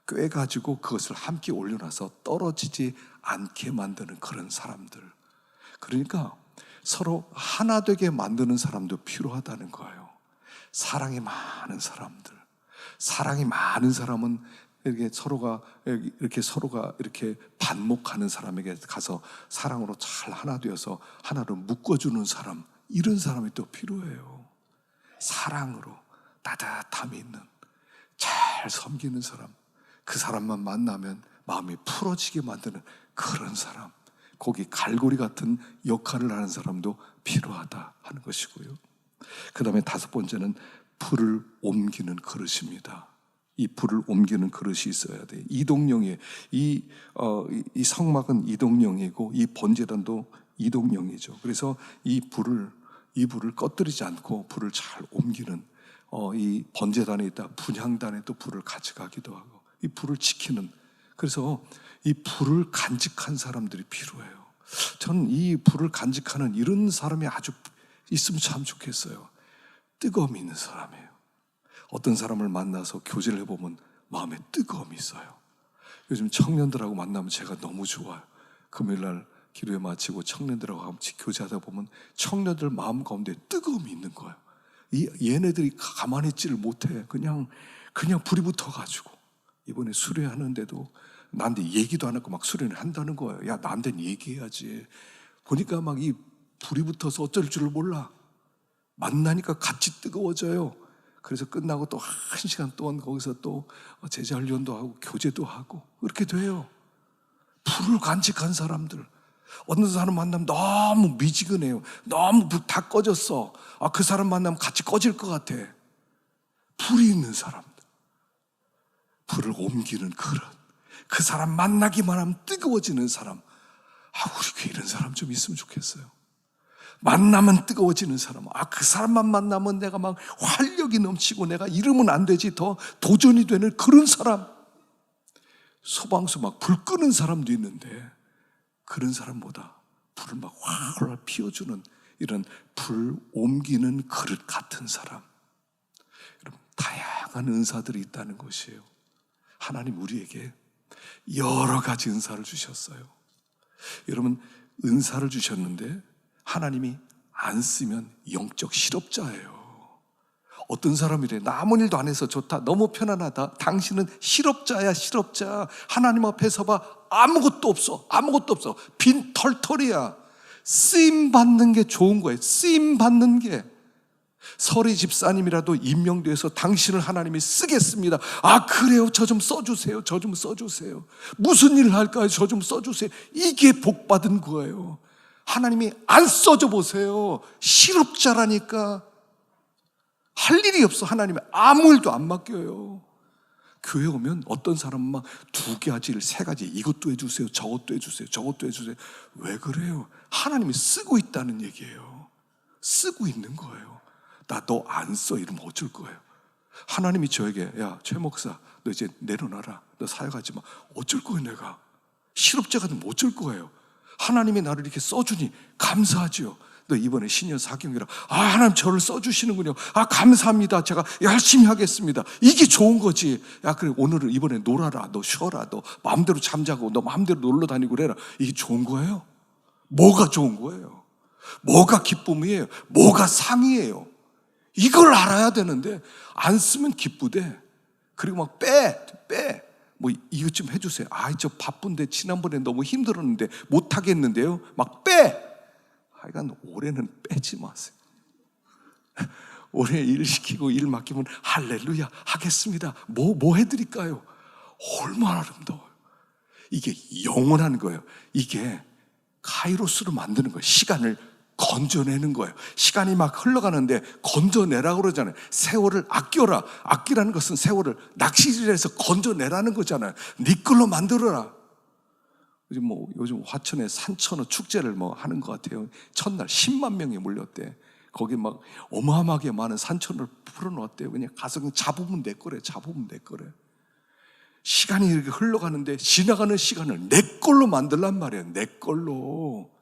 꿰가지고 그것을 함께 올려놔서 떨어지지 않게 만드는 그런 사람들. 그러니까 서로 하나 되게 만드는 사람도 필요하다는 거예요. 사랑이 많은 사람들. 사랑이 많은 사람은 서로가 이렇게 반목하는 사람에게 가서 사랑으로 잘 하나 되어서 하나로 묶어주는 사람, 이런 사람이 또 필요해요. 사랑으로 따뜻함이 있는, 잘 섬기는 사람, 그 사람만 만나면 마음이 풀어지게 만드는 그런 사람, 거기 갈고리 같은 역할을 하는 사람도 필요하다 하는 것이고요. 그 다음에 다섯 번째는 불을 옮기는 그릇입니다. 이 불을 옮기는 그릇이 있어야 돼요. 이동령이에요. 이 성막은 이동령이고 이 번제단도 이동령이죠. 그래서 이 불을 꺼뜨리지 않고 불을 잘 옮기는, 이 번제단에 있다 분향단에 또 불을 가져가기도 하고, 이 불을 지키는, 그래서 이 불을 간직한 사람들이 필요해요. 저는 이 불을 간직하는 이런 사람이 아주 있으면 참 좋겠어요. 뜨거움이 있는 사람이에요. 어떤 사람을 만나서 교제를 해보면 마음에 뜨거움이 있어요. 요즘 청년들하고 만나면 제가 너무 좋아요. 금요일날 기도회 마치고 청년들하고 같이 교제하다 보면 청년들 마음 가운데 뜨거움이 있는 거예요. 얘네들이 가만히 있지를 못해. 그냥 불이 붙어가지고. 이번에 수련하는데도 나한테 얘기도 안 하고 막 수련을 한다는 거예요. 야, 나한테는 얘기해야지. 보니까 막 이 불이 붙어서 어쩔 줄을 몰라. 만나니까 같이 뜨거워져요. 그래서 끝나고 또 1시간 동안 거기서 또 제자 훈련도 하고 교제도 하고 그렇게 돼요. 불을 간직한 사람들. 어떤 사람 만나면 너무 미지근해요. 너무 불 다 꺼졌어. 그 사람 만나면 같이 꺼질 것 같아. 불이 있는 사람들. 불을 옮기는 그릇. 그 사람 만나기만 하면 뜨거워지는 사람. 우리 교회 이런 사람 좀 있으면 좋겠어요. 만나면 뜨거워지는 사람. 그 사람만 만나면 내가 막 활력이 넘치고 내가 이러면 안 되지 더 도전이 되는 그런 사람. 소방수 막 불 끄는 사람도 있는데 그런 사람보다 불을 막 활활 피워주는 이런 불 옮기는 그릇 같은 사람. 여러분, 다양한 은사들이 있다는 것이에요. 하나님 우리에게 여러 가지 은사를 주셨어요. 여러분, 은사를 주셨는데 하나님이 안 쓰면 영적 실업자예요. 어떤 사람이래. 나 아무 일도 안 해서 좋다. 너무 편안하다. 당신은 실업자야, 실업자. 하나님 앞에 서봐. 아무것도 없어. 아무것도 없어. 빈 털털이야. 쓰임 받는 게 좋은 거예요. 쓰임 받는 게. 서리 집사님이라도 임명돼서 당신을 하나님이 쓰겠습니다. 그래요? 저 좀 써주세요. 저 좀 써주세요. 무슨 일을 할까요? 저 좀 써주세요. 이게 복 받은 거예요. 하나님이 안 써줘 보세요. 실업자라니까. 할 일이 없어. 하나님이 아무 일도 안 맡겨요. 교회 오면 어떤 사람은 막 2가지, 3가지 이것도 해주세요. 저것도 해주세요. 저것도 해주세요. 왜 그래요? 하나님이 쓰고 있다는 얘기예요. 쓰고 있는 거예요. 나 너 안 써 이러면 어쩔 거예요? 하나님이 저에게 야, 최 목사 너 이제 내려놔라. 너 사역하지 마. 어쩔 거예요? 내가 실업자가 되면 어쩔 거예요? 하나님이 나를 이렇게 써주니 감사하죠. 너 이번에 신년 사경이라 하나님 저를 써주시는군요. 감사합니다. 제가 열심히 하겠습니다. 이게 좋은 거지. 그래 오늘은 이번에 놀아라. 너 쉬어라. 너 마음대로 잠자고 너 마음대로 놀러 다니고 그래라. 이게 좋은 거예요? 뭐가 좋은 거예요? 뭐가 기쁨이에요? 뭐가 상이에요? 이걸 알아야 되는데 안 쓰면 기쁘대. 그리고 막 빼. 뭐 이것 좀 해주세요. 저 바쁜데 지난번에 너무 힘들었는데 못하겠는데요. 막 빼. 하여간 올해는 빼지 마세요. 올해 일 시키고 일 맡기면 할렐루야 하겠습니다. 뭐 해드릴까요? 얼마나 아름다워요. 이게 영원한 거예요. 이게 카이로스로 만드는 거예요. 시간을 건져내는 거예요. 시간이 막 흘러가는데 건져내라고 그러잖아요. 세월을 아껴라. 아끼라는 것은 세월을 낚시질해서 건져내라는 거잖아요. 네 걸로 만들어라. 요즘 화천에 산천어 축제를 하는 것 같아요. 첫날 10만 명이 몰렸대. 거기 막 어마어마하게 많은 산천어를 풀어놓았대요. 그냥 가서 잡으면 내 거래. 잡으면 내 거래. 시간이 이렇게 흘러가는데 지나가는 시간을 내 걸로 만들란 말이에요. 내 걸로.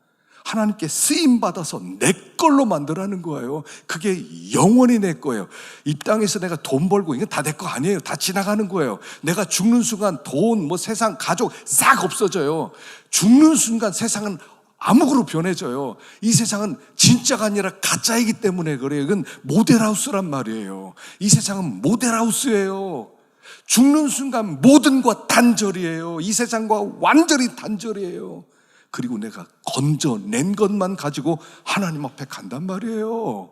하나님께 쓰임받아서 내 걸로 만들라는 거예요. 그게 영원히 내 거예요. 이 땅에서 내가 돈 벌고 이건 다 내 거 아니에요. 다 지나가는 거예요. 내가 죽는 순간 돈, 세상, 가족 싹 없어져요. 죽는 순간 세상은 암흑으로 변해져요. 이 세상은 진짜가 아니라 가짜이기 때문에 그래요. 이건 모델하우스란 말이에요. 이 세상은 모델하우스예요. 죽는 순간 모든 것 단절이에요. 이 세상과 완전히 단절이에요. 그리고 내가 건져낸 것만 가지고 하나님 앞에 간단 말이에요.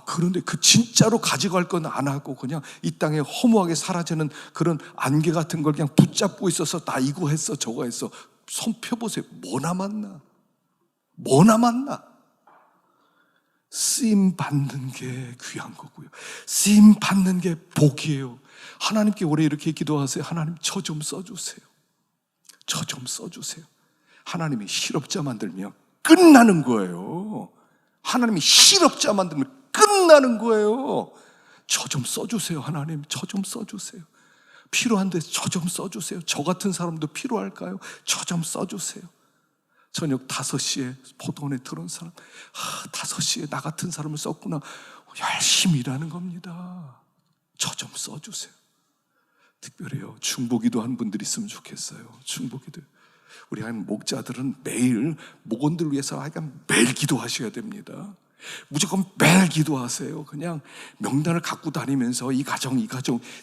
그런데 그 진짜로 가져갈 건 안 하고 그냥 이 땅에 허무하게 사라지는 그런 안개 같은 걸 그냥 붙잡고 있어서 나 이거 했어 저거 했어. 손 펴보세요. 뭐 남았나? 뭐 남았나? 쓰임 받는 게 귀한 거고요. 쓰임 받는 게 복이에요. 하나님께 올해 이렇게 기도하세요. 하나님 저 좀 써주세요. 저 좀 써주세요. 하나님이 실업자 만들면 끝나는 거예요. 하나님이 실업자 만들면 끝나는 거예요. 저 좀 써주세요. 하나님 저 좀 써주세요. 필요한데 저 좀 써주세요. 저 같은 사람도 필요할까요? 저 좀 써주세요. 저녁 5시에 포도원에 들어온 사람, 5시에 나 같은 사람을 썼구나. 열심히 일하는 겁니다. 저 좀 써주세요. 특별히요, 중보기도 한 분들이 있으면 좋겠어요. 중보기도. 우리 한 목자들은 매일 목원들 위해서 하여간 매일 기도하셔야 됩니다. 무조건 매일 기도하세요. 그냥 명단을 갖고 다니면서 이 가정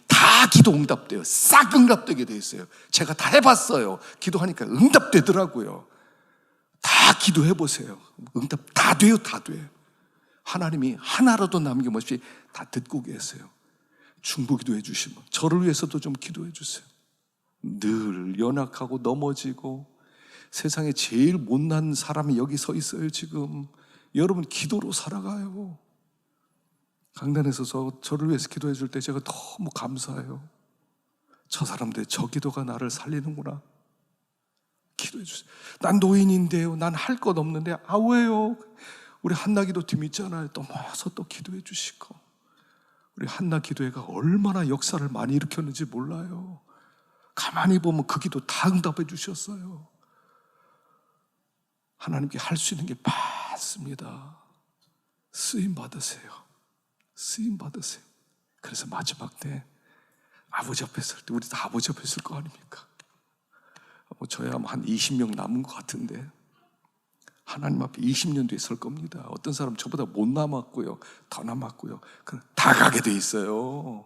다 기도 응답돼요. 싹 응답되게 돼 있어요. 제가 다 해봤어요. 기도하니까 응답되더라고요. 다 기도해보세요. 응답 다 돼요. 다 돼. 하나님이 하나라도 남김없이 다 듣고 계세요. 중보기도 해주시면 저를 위해서도 좀 기도해 주세요. 늘 연약하고 넘어지고 세상에 제일 못난 사람이 여기 서 있어요. 지금 여러분 기도로 살아가요. 강단에 서서 저를 위해서 기도해 줄 때 제가 너무 감사해요. 저 사람들 저 기도가 나를 살리는구나. 기도해 주세요. 난 노인인데요. 난 할 것 없는데 왜요? 우리 한나 기도팀 있잖아요. 또 모여서 또 기도해 주시고. 우리 한나 기도회가 얼마나 역사를 많이 일으켰는지 몰라요. 가만히 보면 그 기도 다 응답해 주셨어요. 하나님께 할 수 있는 게 많습니다. 쓰임 받으세요. 쓰임 받으세요. 그래서 마지막 때 아버지 앞에 설 때 우리 다 아버지 앞에 있을 거 아닙니까? 저야 한 20명 남은 것 같은데 하나님 앞에 20년 뒤에 설 겁니다. 어떤 사람 저보다 못 남았고요. 더 남았고요. 다 가게 돼 있어요.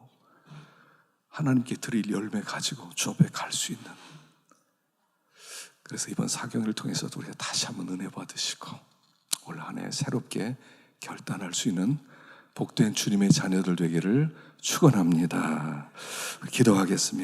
하나님께 드릴 열매 가지고 주 앞에 갈 수 있는. 그래서 이번 사경을 통해서도 우리가 다시 한번 은혜 받으시고 올 한 해 새롭게 결단할 수 있는 복된 주님의 자녀들 되기를 축원합니다. 기도하겠습니다.